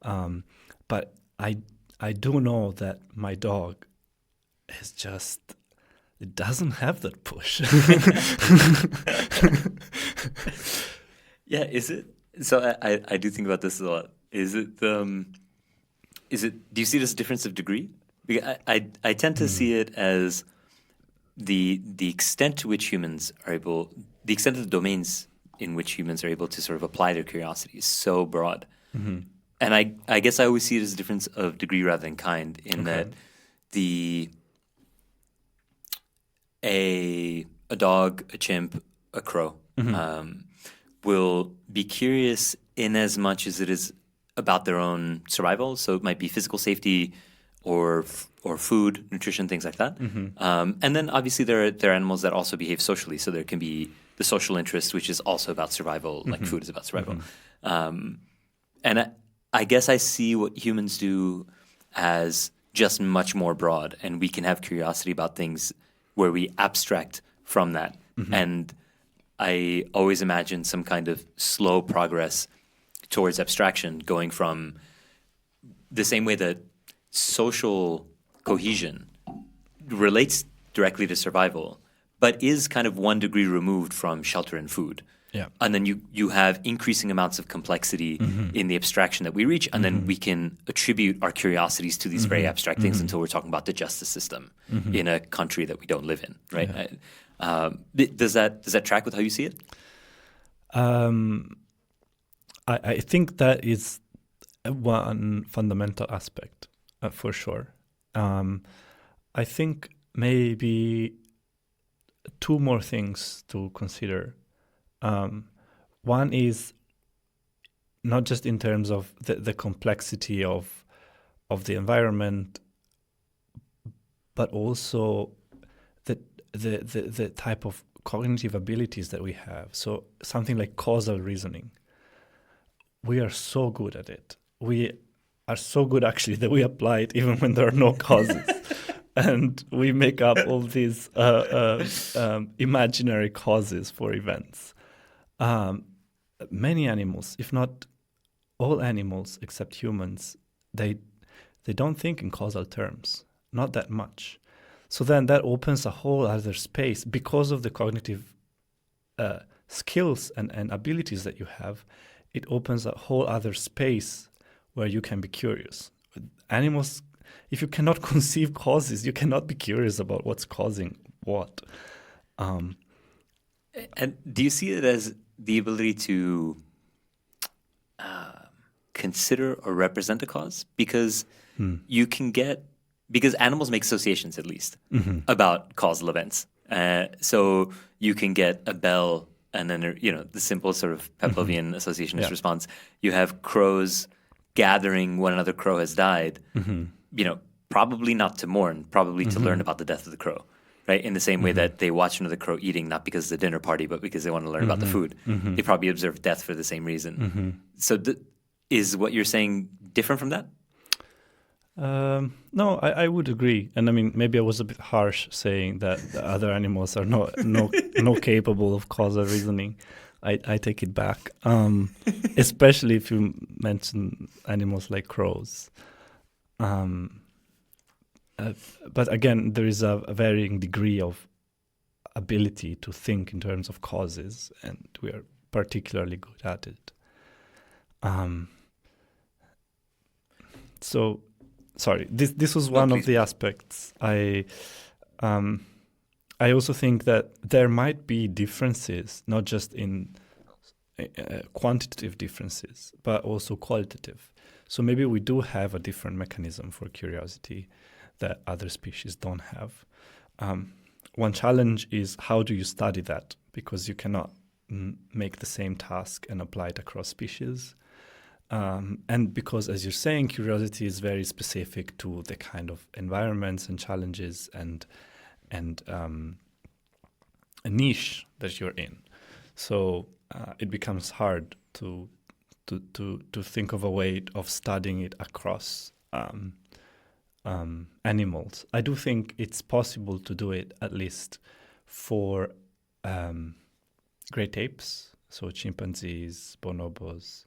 [SPEAKER 2] But I do know that my dog is just, it doesn't have that push.
[SPEAKER 1] Yeah, is it? So I do think about this a lot. Is it, do you see it as a difference of degree? Because I tend to see it as the extent to which humans are able, the extent of the domains in which humans are able to sort of apply their curiosity is so broad. Mm-hmm. And I guess I always see it as a difference of degree rather than kind, in that a dog, a chimp, a crow will be curious in as much as it is about their own survival. So it might be physical safety or food, nutrition, things like that. Mm-hmm. And then obviously there are animals that also behave socially. So there can be the social interest, which is also about survival, like food is about survival. And I guess I see what humans do as just much more broad, and we can have curiosity about things where we abstract from that. Mm-hmm. And I always imagine some kind of slow progress towards abstraction, going from the same way that social cohesion relates directly to survival, but is kind of 1 degree removed from shelter and food. Yeah. And then you have increasing amounts of complexity in the abstraction that we reach, and then we can attribute our curiosities to these very abstract things until we're talking about the justice system in a country that we don't live in, right? Yeah. Does that track with how you see it?
[SPEAKER 2] I think that is one fundamental aspect, for sure. I think maybe 2 more things to consider. One is not just in terms of the complexity of the environment, but also the type of cognitive abilities that we have. So something like causal reasoning. We are so good at it. We are so good, actually, that we apply it even when there are no causes. And we make up all these imaginary causes for events. Many animals, if not all animals except humans, they don't think in causal terms, not that much. So then that opens a whole other space because of the cognitive skills and abilities that you have. It opens a whole other space where you can be curious. Animals, if you cannot conceive causes, you cannot be curious about what's causing what.
[SPEAKER 1] And do you see it as the ability to consider or represent a cause? Because you can because animals make associations, at least, about causal events. So you can get a bell, and then, the simple sort of Pavlovian associationist response. You have crows gathering when another crow has died, probably not to mourn, probably to learn about the death of the crow. Right? In the same way that they watch another crow eating, not because it's a dinner party, but because they want to learn about the food. They probably observe death for the same reason. So is what you're saying different from that?
[SPEAKER 2] No, I would agree. And I mean, maybe I was a bit harsh saying that the other animals are not capable of causal reasoning. I take it back, especially if you mention animals like crows. But again, there is a varying degree of ability to think in terms of causes, and we are particularly good at it. So, sorry, this was one of the aspects. I also think that there might be differences, not just in quantitative differences, but also qualitative. So maybe we do have a different mechanism for curiosity that other species don't have. One challenge is, how do you study that? Because you cannot make the same task and apply it across species. And because, as you're saying, curiosity is very specific to the kind of environments and challenges and a niche that you're in. So it becomes hard to think of a way of studying it across animals. I do think it's possible to do it, at least for great apes, so chimpanzees, bonobos,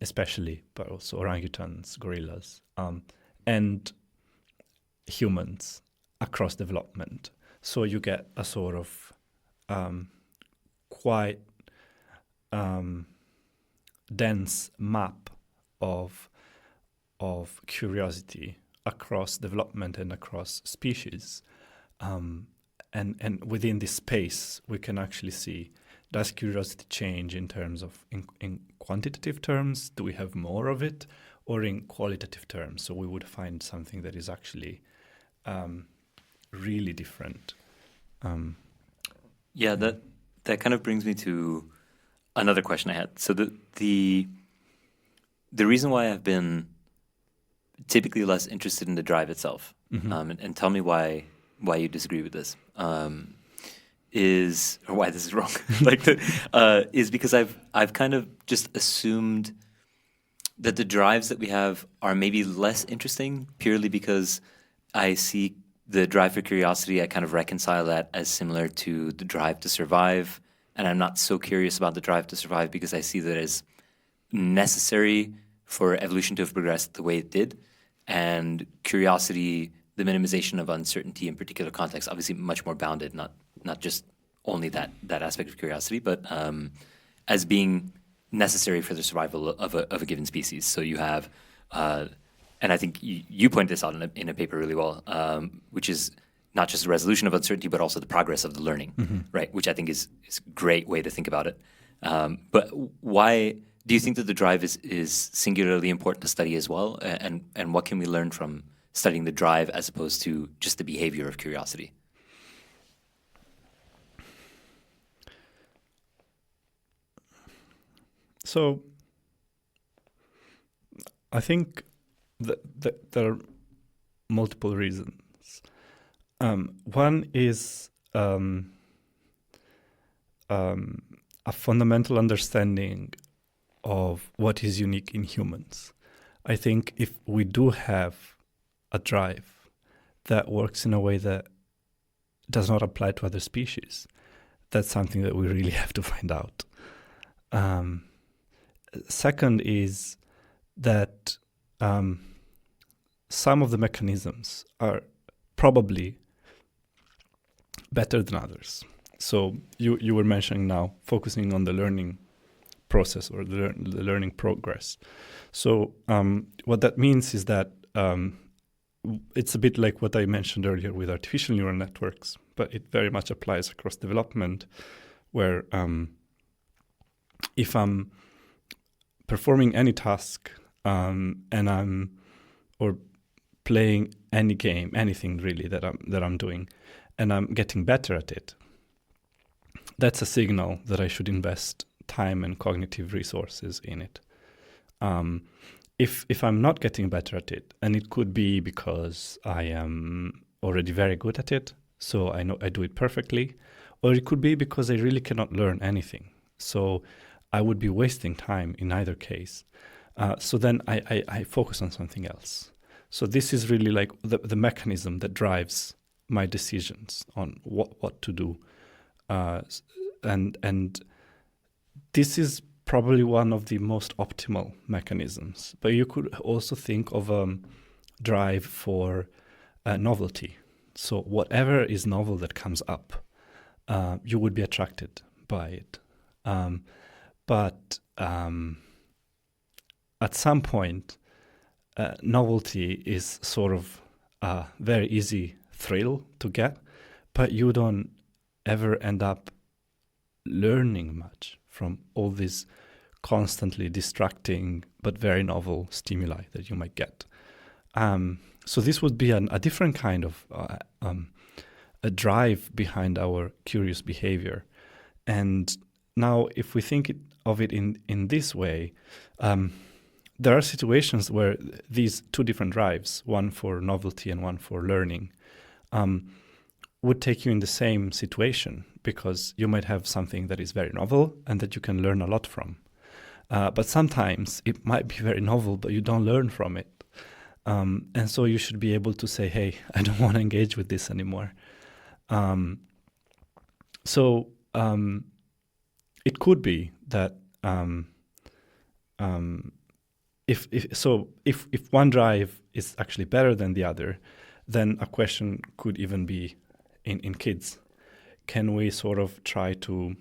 [SPEAKER 2] especially, but also orangutans, gorillas, and humans across development. So you get a sort of quite dense map of curiosity across development and across species. And within this space, we can actually see, does curiosity change in terms of, in quantitative terms, do we have more of it, or in qualitative terms? So we would find something that is actually really different.
[SPEAKER 1] Yeah, that kind of brings me to another question I had. So the reason why I've been typically less interested in the drive itself, and tell me why you disagree with this, is, or why this is wrong, is because I've kind of just assumed that the drives that we have are maybe less interesting purely because I see the drive for curiosity, I kind of reconcile that as similar to the drive to survive, and I'm not so curious about the drive to survive because I see that as necessary for evolution to have progressed the way it did, and curiosity, the minimization of uncertainty in particular contexts, obviously much more bounded, not just only that aspect of curiosity, but as being necessary for the survival of a given species. So you have, and I think you pointed this out in a paper really well, which is not just the resolution of uncertainty, but also the progress of the learning, right? Which I think is a great way to think about it. But why do you think that the drive is singularly important to study as well? And what can we learn from studying the drive as opposed to just the behavior of curiosity?
[SPEAKER 2] So I think that there are multiple reasons. One is a fundamental understanding of what is unique in humans. I think if we do have a drive that works in a way that does not apply to other species, that's something that we really have to find out. Second is that some of the mechanisms are probably better than others. So you were mentioning now focusing on the learning process or the learning progress. So what that means is that it's a bit like what I mentioned earlier with artificial neural networks, but it very much applies across development, where if I'm performing any task or playing any game, anything really that I'm doing, and I'm getting better at it, that's a signal that I should invest time and cognitive resources in it. If I'm not getting better at it, and it could be because I am already very good at it, so I know I do it perfectly, or it could be because I really cannot learn anything. So I would be wasting time in either case. So then I focus on something else. So this is really like the mechanism that drives my decisions on what to do. And this is probably one of the most optimal mechanisms. But you could also think of a drive for novelty. So whatever is novel that comes up, you would be attracted by it. But at some point, novelty is sort of a very easy thrill to get, but you don't ever end up learning much from all these constantly distracting but very novel stimuli that you might get. So this would be a different kind of a drive behind our curious behavior. And now, if we think of it in this way, there are situations where these two different drives, one for novelty and one for learning, would take you in the same situation, because you might have something that is very novel and that you can learn a lot from. But sometimes it might be very novel, but you don't learn from it. And so you should be able to say, hey, I don't want to engage with this anymore. It could be that if one drive is actually better than the other, then a question could even be in kids. Can we sort of try to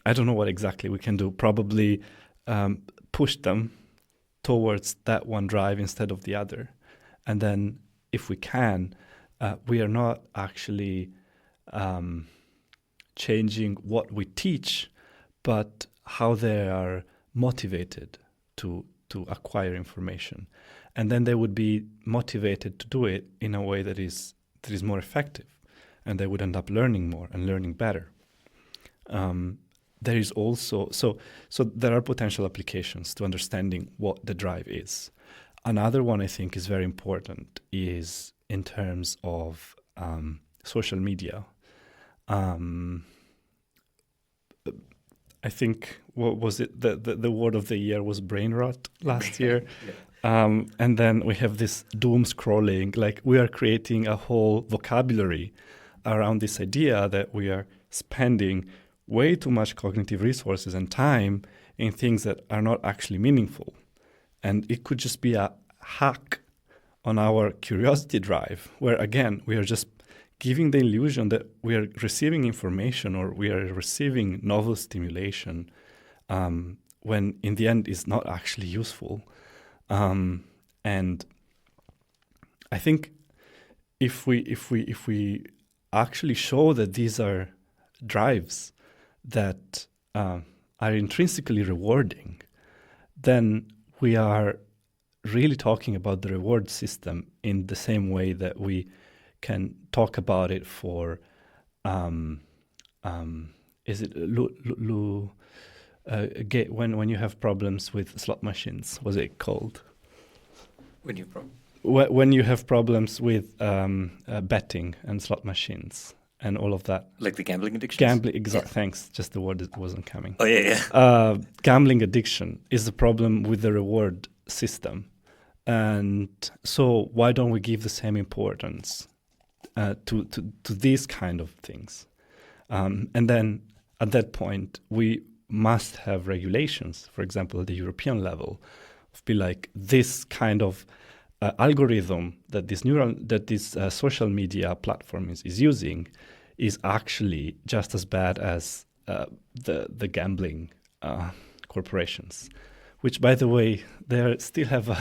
[SPEAKER 2] I don't know what exactly we can do. Probably push them towards that one drive instead of the other. And then if we can, we are not actually changing what we teach, but how they are motivated to acquire information. And then they would be motivated to do it in a way that is more effective, and they would end up learning more and learning better. There is also so there are potential applications to understanding what the drive is. Another one I think is very important is in terms of social media. I think, what was it? The word of the year was brain rot last year. Yeah. And then we have this doom scrolling, like we are creating a whole vocabulary around this idea that we are spending way too much cognitive resources and time in things that are not actually meaningful. And it could just be a hack on our curiosity drive, where again, we are just giving the illusion that we are receiving information or we are receiving novel stimulation, when in the end is not actually useful. And I think if we actually show that these are drives that are intrinsically rewarding, then we are really talking about the reward system in the same way that we can talk about it for is it when you have problems with slot machines? Was it called? When you have problems with betting and slot machines and all of that,
[SPEAKER 1] like the gambling addiction.
[SPEAKER 2] Gambling, exactly. Yeah. Thanks. Just the word that wasn't coming.
[SPEAKER 1] Oh yeah.
[SPEAKER 2] Gambling addiction is a problem with the reward system, and so why don't we give the same importance to these kind of things? And then at that point, we must have regulations, for example, at the European level, be like this kind of algorithm that this social media platform is using is actually just as bad as the gambling corporations, which, by the way, they still have a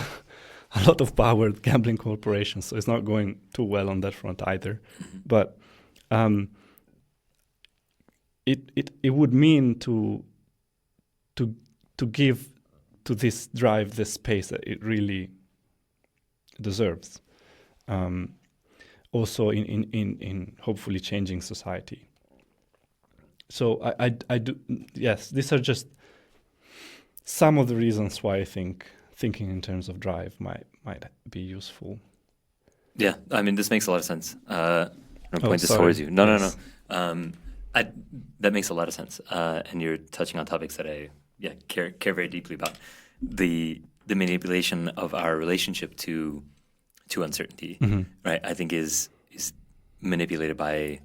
[SPEAKER 2] lot of power, gambling corporations, so it's not going too well on that front either. But it would mean to give to this drive the space that it really deserves. Also in hopefully changing society. So I do, yes, these are just some of the reasons why I think thinking in terms of drive might be useful.
[SPEAKER 1] Yeah, I mean, this makes a lot of sense. I'm going to point this towards you. No. That makes a lot of sense. And you're touching on topics that I care very deeply about. The manipulation of our relationship to uncertainty, right? I think is manipulated by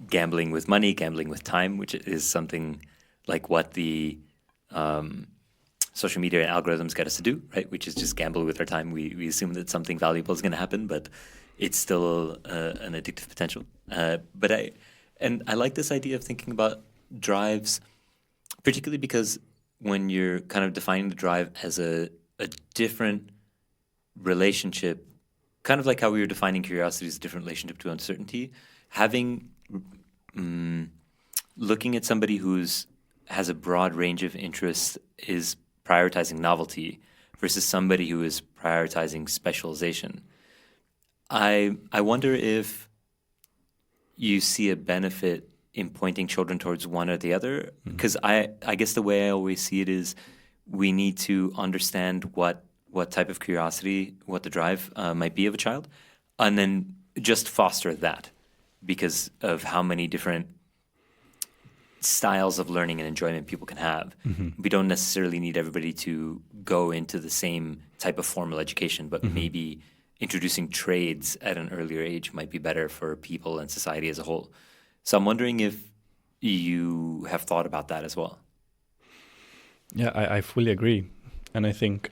[SPEAKER 1] gambling with money, gambling with time, which is something like what the social media algorithms get us to do, right? Which is just gamble with our time. We assume that something valuable is going to happen, but it's still an addictive potential. But I like this idea of thinking about drives, particularly because when you're kind of defining the drive as a different relationship, kind of like how we were defining curiosity as a different relationship to uncertainty, having looking at somebody has a broad range of interests is prioritizing novelty versus somebody who is prioritizing specialization. I wonder if you see a benefit in pointing children towards one or the other, because I guess the way I always see it is we need to understand what type of curiosity, what the drive might be of a child, and then just foster that because of how many different styles of learning and enjoyment people can have. We don't necessarily need everybody to go into the same type of formal education, but maybe introducing trades at an earlier age might be better for people and society as a whole. So I'm wondering if you have thought about that as well.
[SPEAKER 2] Yeah, I fully agree. And I think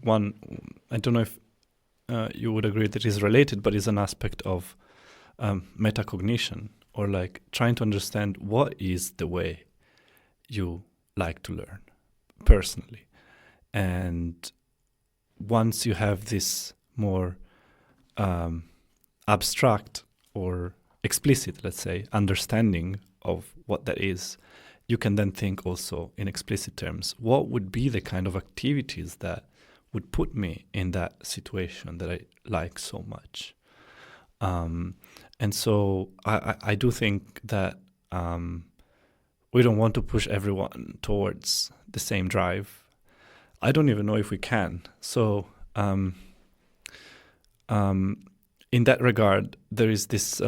[SPEAKER 2] I don't know if you would agree that is related, but is an aspect of metacognition, or like trying to understand what is the way you like to learn personally. And once you have this more abstract or explicit, let's say, understanding of what that is, you can then think also in explicit terms, what would be the kind of activities that would put me in that situation that I like so much. And so I do think that we don't want to push everyone towards the same drive. I don't even know if we can. So in that regard, there is this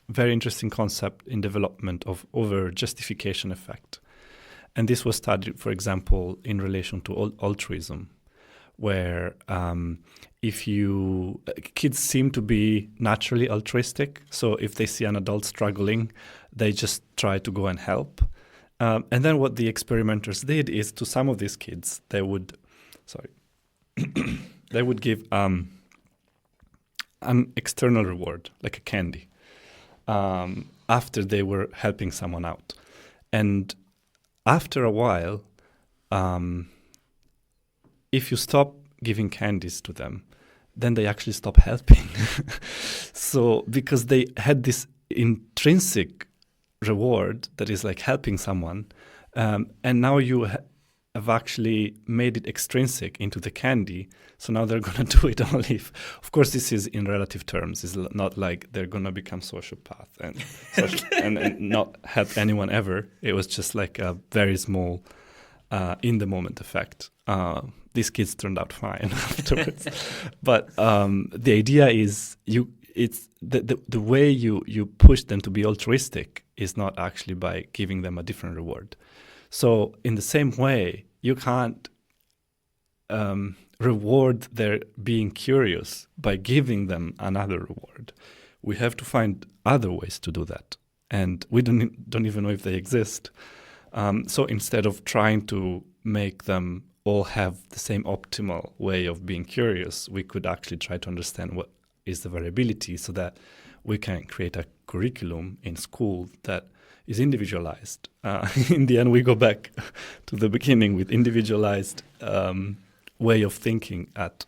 [SPEAKER 2] very interesting concept in development of over-justification effect. And this was studied, for example, in relation to altruism, where kids seem to be naturally altruistic. So if they see an adult struggling, they just try to go and help. And then what the experimenters did is, to some of these kids, they would give an external reward, like a candy, after they were helping someone out. And after a while, if you stop giving candies to them, then they actually stop helping. So because they had this intrinsic reward that is like helping someone, and now you have actually made it extrinsic into the candy, so now they're going to do it only if, of course, this is in relative terms. It's not like they're going to become sociopath and not help anyone ever. It was just like a very small in-the-moment effect. These kids turned out fine afterwards. But the idea is it's the way you push them to be altruistic is not actually by giving them a different reward. So in the same way, you can't reward their being curious by giving them another reward. We have to find other ways to do that. And we don't even know if they exist. So instead of trying to make them all have the same optimal way of being curious, we could actually try to understand what is the variability so that we can create a curriculum in school that is individualized. In the end, we go back to the beginning with individualized way of thinking at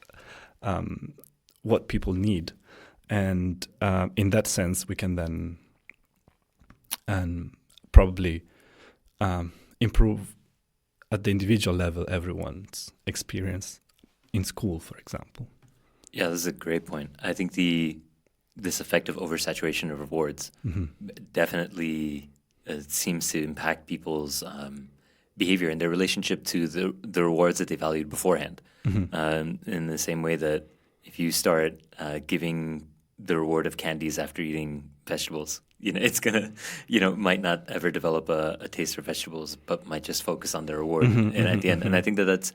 [SPEAKER 2] what people need. And in that sense, we can then probably improve at the individual level everyone's experience in school, for example.
[SPEAKER 1] Yeah, this is a great point. I think this effect of oversaturation of rewards definitely seems to impact people's behavior and their relationship to the rewards that they valued beforehand. In the same way that if you start giving the reward of candies after eating vegetables, it's gonna, might not ever develop a taste for vegetables, but might just focus on the reward at the end. And I think that that's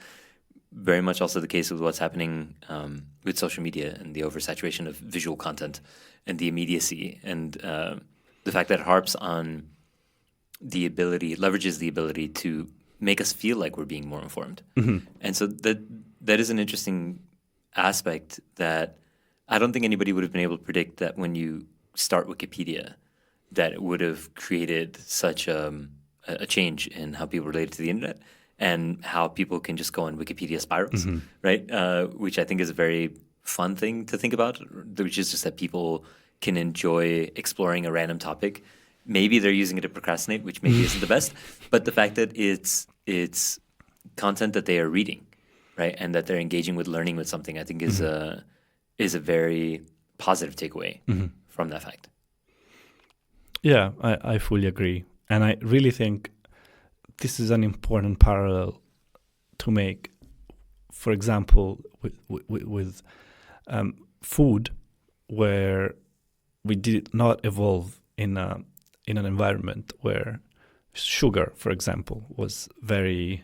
[SPEAKER 1] very much also the case with what's happening with social media and the oversaturation of visual content and the immediacy and the fact that it harps on leverages the ability to make us feel like we're being more informed. And so that is an interesting aspect that I don't think anybody would have been able to predict, that when you start Wikipedia, that it would have created such a change in how people relate to the internet and how people can just go on Wikipedia spirals, right? Which I think is a very fun thing to think about, which is just that people can enjoy exploring a random topic. Maybe they're using it to procrastinate, which maybe isn't the best, but the fact that it's content that they are reading, right, and that they're engaging with learning with something, I think is a very positive takeaway from that fact.
[SPEAKER 2] Yeah, I fully agree. And I really think this is an important parallel to make, for example, with food, where we did not evolve in an environment where sugar, for example, was very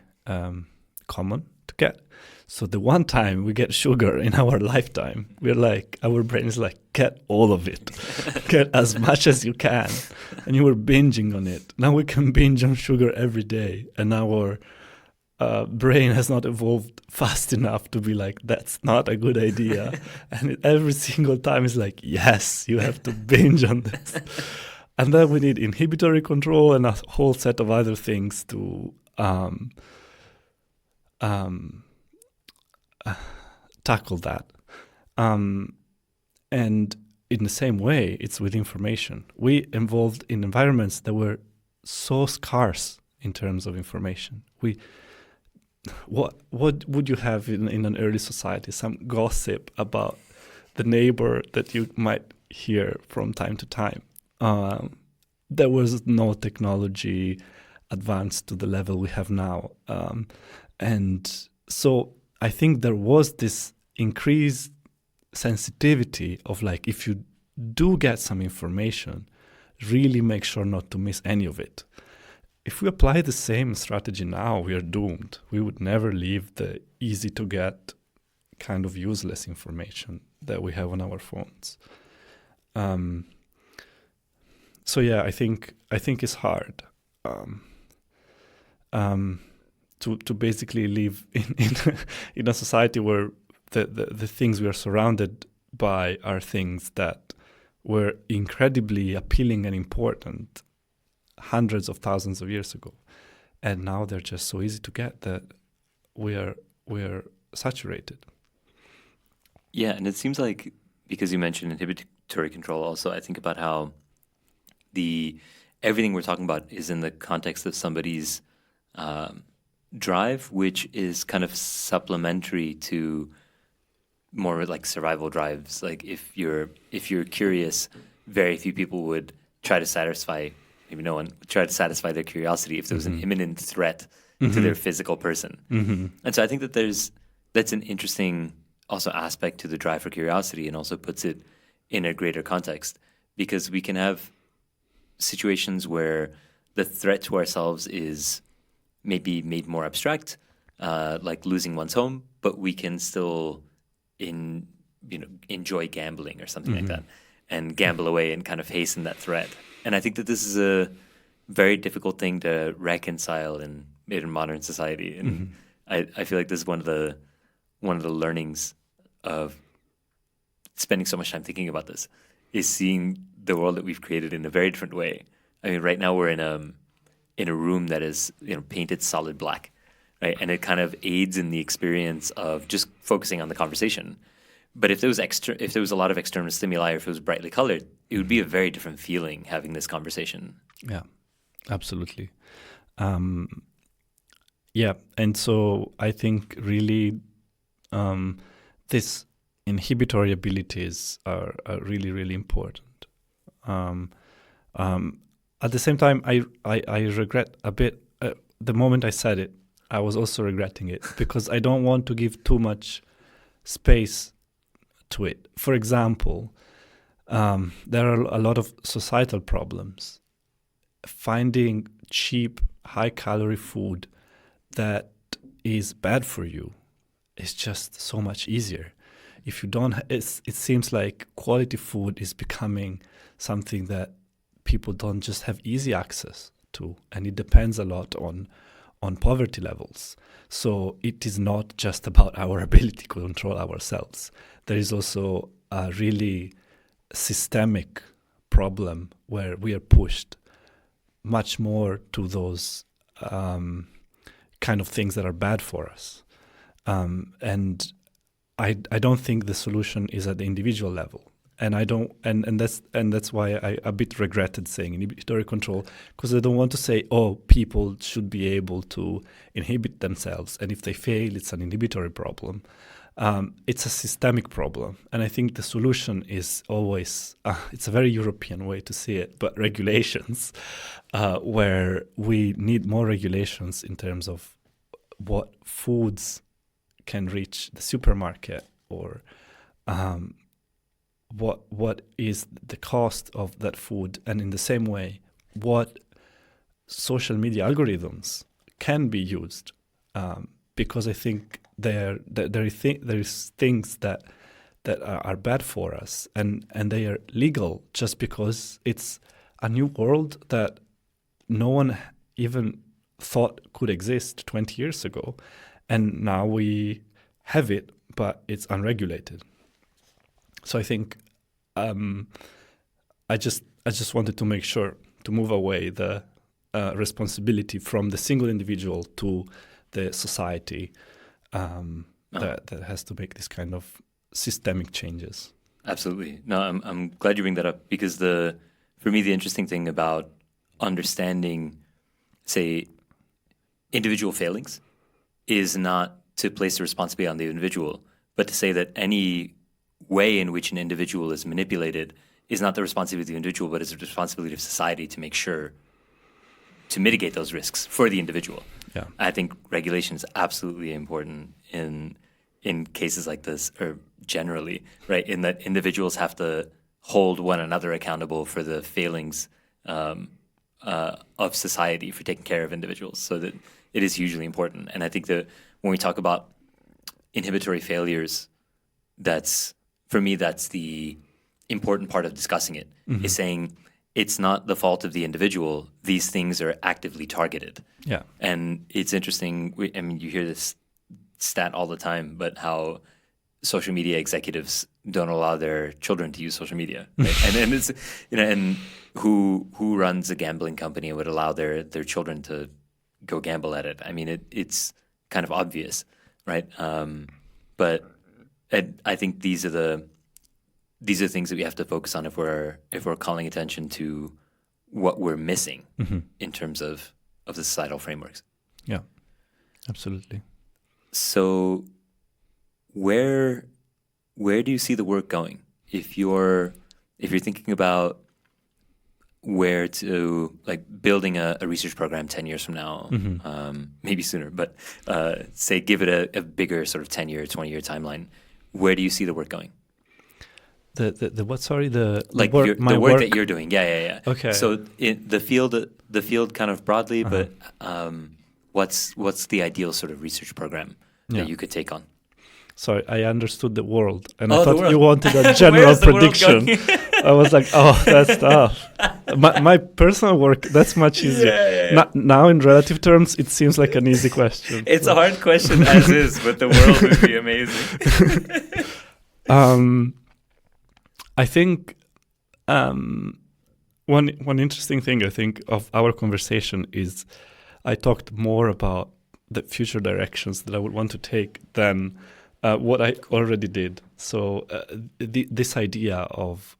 [SPEAKER 2] common to get. So the one time we get sugar in our lifetime, we're like, our brain is like, get all of it, get as much as you can. And you were binging on it. Now we can binge on sugar every day. And our brain has not evolved fast enough to be like, that's not a good idea. And every single time it's like, yes, you have to binge on this. And then we need inhibitory control and a whole set of other things to tackle that. And in the same way, it's with information. We evolved in environments that were so scarce in terms of information. What would you have in an early society? Some gossip about the neighbor that you might hear from time to time. There was no technology advanced to the level we have now. And so I think there was this increased sensitivity of like, if you do get some information, really make sure not to miss any of it. If we apply the same strategy now, we are doomed. We would never leave the easy to get kind of useless information that we have on our phones. So yeah, I think it's hard to basically live in a society where the things we are surrounded by are things that were incredibly appealing and important hundreds of thousands of years ago, and now they're just so easy to get that we are saturated.
[SPEAKER 1] Yeah, and it seems like, because you mentioned inhibitory control also, I think about how everything we're talking about is in the context of somebody's drive, which is kind of supplementary to more like survival drives. Like if you're curious, very few people would try to satisfy, maybe no one would try to satisfy their curiosity if there was an imminent threat to their physical person. And so I think that that's an interesting also aspect to the drive for curiosity, and also puts it in a greater context, because we can have situations where the threat to ourselves is maybe made more abstract, like losing one's home, but we can still enjoy gambling or something like that, and gamble away and kind of hasten that threat. And I think that this is a very difficult thing to reconcile in modern society. And I feel like this is one of the learnings of spending so much time thinking about this, is seeing the world that we've created in a very different way. I mean, right now we're in a room that is painted solid black, right? And it kind of aids in the experience of just focusing on the conversation. But if there was a lot of external stimuli, or if it was brightly colored, it would be a very different feeling having this conversation.
[SPEAKER 2] Yeah, absolutely. Yeah, and so I think really this inhibitory abilities are really, really important. At the same time, I regret a bit, the moment I said it, I was also regretting it, because I don't want to give too much space to it. For example, there are a lot of societal problems. Finding cheap, high-calorie food that is bad for you is just so much easier. If you don't, it seems like quality food is becoming something that people don't just have easy access to, and it depends a lot on poverty levels. So it is not just about our ability to control ourselves. There is also a really systemic problem where we are pushed much more to those kind of things that are bad for us. And I don't think the solution is at the individual level. and I don't, and that's why I a bit regretted saying inhibitory control, because I don't want to say, oh, people should be able to inhibit themselves, and if they fail, it's an inhibitory problem. It's a systemic problem, and I think the solution is always, it's a very European way to see it, but regulations, where we need more regulations in terms of what foods can reach the supermarket, or what is the cost of that food, and in the same way, what social media algorithms can be used, because I think there is things that are bad for us, and they are legal just because it's a new world that no one even thought could exist 20 years ago, and now we have it, but it's unregulated. So I think I just wanted to make sure to move away the responsibility from the single individual to the society that has to make this kind of systemic changes.
[SPEAKER 1] Absolutely. No, I'm glad you bring that up, because for me the interesting thing about understanding, say, individual failings is not to place the responsibility on the individual, but to say that any way in which an individual is manipulated is not the responsibility of the individual, but is the responsibility of society to make sure to mitigate those risks for the individual.
[SPEAKER 2] Yeah.
[SPEAKER 1] I think regulation is absolutely important in cases like this, or generally, right? In that individuals have to hold one another accountable for the failings of society, for taking care of individuals. So that it is hugely important. And I think that when we talk about inhibitory failures, for me, that's the important part of discussing it, is saying it's not the fault of the individual. These things are actively targeted.
[SPEAKER 2] Yeah.
[SPEAKER 1] And it's interesting. I mean, you hear this stat all the time, but how social media executives don't allow their children to use social media, right? and it's, and who runs a gambling company would allow their children to go gamble at it? I mean, it's kind of obvious, right? But I think these are things that we have to focus on if we're calling attention to what we're missing in terms of the societal frameworks.
[SPEAKER 2] Yeah, absolutely.
[SPEAKER 1] So where do you see the work going? If you're thinking about where to, like, building a research program 10 years from now, maybe sooner, but say give it a bigger sort of 10-year, 20-year timeline, where do you see the work going?
[SPEAKER 2] The what? Sorry, the
[SPEAKER 1] work that you're doing. Yeah.
[SPEAKER 2] Okay.
[SPEAKER 1] So the field kind of broadly, but what's the ideal sort of research program that you could take on?
[SPEAKER 2] Sorry, I understood the world, and I thought
[SPEAKER 1] world.
[SPEAKER 2] you wanted a general prediction. I was like, oh, that's tough. My personal work, that's much easier.
[SPEAKER 1] Yeah.
[SPEAKER 2] Now, in relative terms, it seems like an easy question.
[SPEAKER 1] It's a hard question as is, but the world would be amazing.
[SPEAKER 2] I think one interesting thing, I think, of our conversation is I talked more about the future directions that I would want to take than what I already did. So this idea of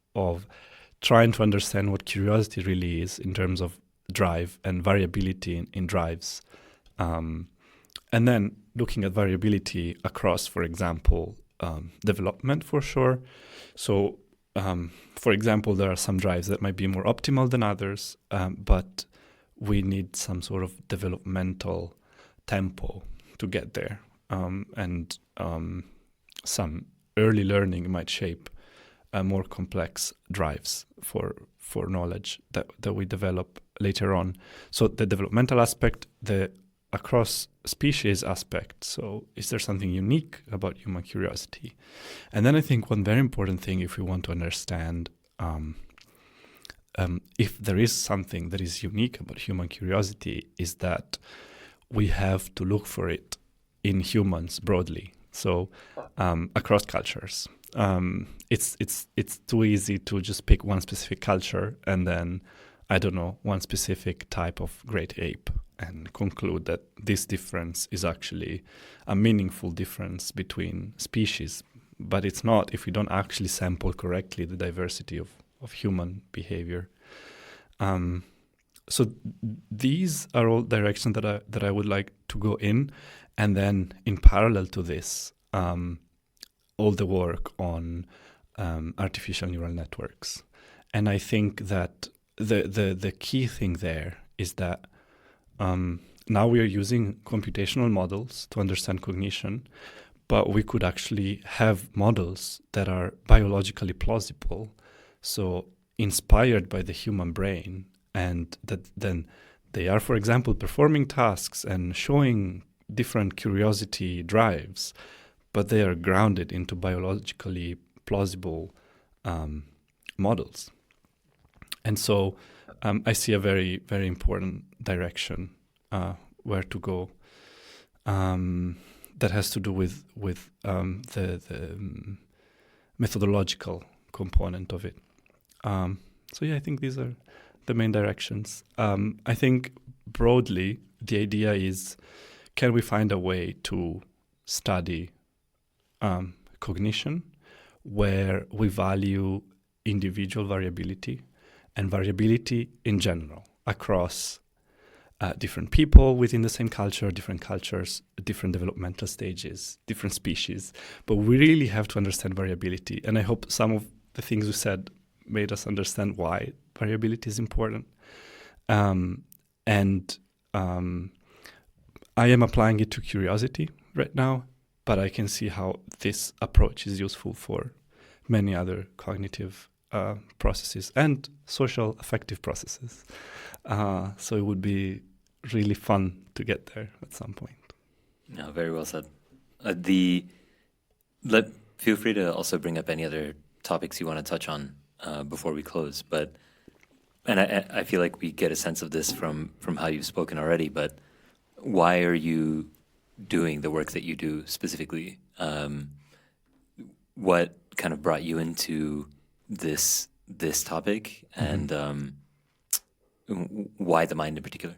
[SPEAKER 2] trying to understand what curiosity really is in terms of drive and variability in drives, and then looking at variability across, for example, development for sure. So, for example, there are some drives that might be more optimal than others, but we need some sort of developmental tempo to get there. And some early learning might shape more complex drives for knowledge that we develop later on. So the developmental aspect, the across species aspect. So is there something unique about human curiosity? And then I think one very important thing, if we want to understand if there is something that is unique about human curiosity, is that we have to look for it in humans broadly. So across cultures. It's too easy to just pick one specific culture and then, I don't know, one specific type of great ape and conclude that this difference is actually a meaningful difference between species. but it's not if we don't actually sample correctly the diversity of human behavior. So these are all directions that I would like to go in, and then in parallel to this, all the work on artificial neural networks. And I think that the key thing there is that now we are using computational models to understand cognition, but we could actually have models that are biologically plausible, so inspired by the human brain, and that then they are, for example, performing tasks and showing different curiosity drives, but they are grounded into biologically plausible models. And so I see a very, very important direction where to go that has to do with the methodological component of it. So yeah, I think these are the main directions. I think broadly, the idea is, can we find a way to study cognition where we value individual variability and variability in general across different people within the same culture, different cultures, different developmental stages, different species. But we really have to understand variability. And I hope some of the things we said made us understand why variability is important. And I am applying it to curiosity right now, but I can see how this approach is useful for many other cognitive processes and social affective processes. So it would be really fun to get there at some point.
[SPEAKER 1] No, very well said. Feel free to also bring up any other topics you want to touch on before we close. And I feel like we get a sense of this from how you've spoken already, but why are you doing the work that you do specifically? What kind of brought you into this topic, and why the mind in particular?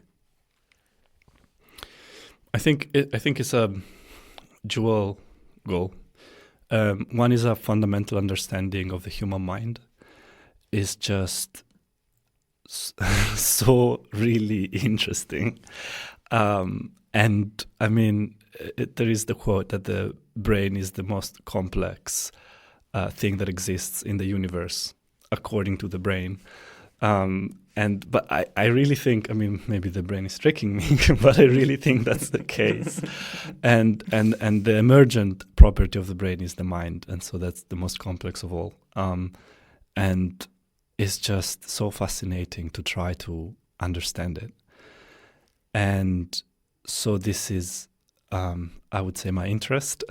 [SPEAKER 2] I think it's a dual goal. One is a fundamental understanding of the human mind. Is just so really interesting. And I mean, there is the quote that the brain is the most complex thing that exists in the universe, according to the brain. But I really think, I mean, maybe the brain is tricking me, but I really think that's the case. And the emergent property of the brain is the mind, and so that's the most complex of all. And it's just so fascinating to try to understand it. And so this is, I would say, my interest.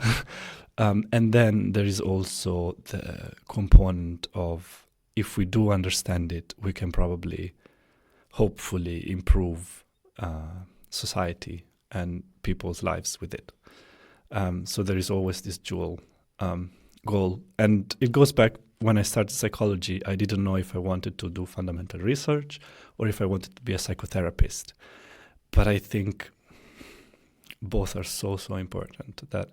[SPEAKER 2] And then there is also the component of, if we do understand it, we can probably, hopefully, improve society and people's lives with it. So there is always this dual goal. And it goes back, when I started psychology, I didn't know if I wanted to do fundamental research or if I wanted to be a psychotherapist. But I think both are so important that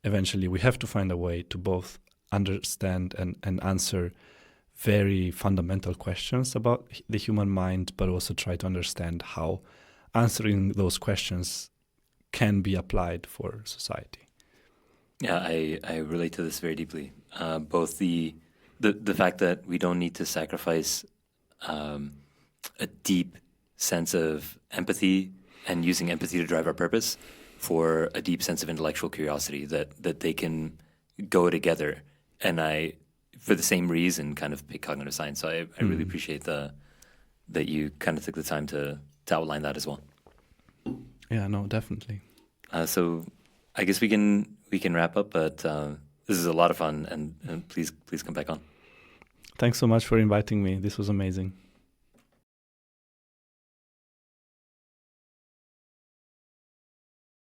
[SPEAKER 2] eventually we have to find a way to both understand and answer very fundamental questions about the human mind, but also try to understand how answering those questions can be applied for society.
[SPEAKER 1] Yeah, I relate to this very deeply. Both the fact that we don't need to sacrifice a deep sense of empathy and using empathy to drive our purpose for a deep sense of intellectual curiosity, that they can go together. And I, for the same reason, kind of pick cognitive science. So I really appreciate that you kind of took the time to outline that as well.
[SPEAKER 2] Yeah, no, definitely.
[SPEAKER 1] So I guess we can wrap up, but this is a lot of fun, and please come back on.
[SPEAKER 2] Thanks so much for inviting me. This was amazing.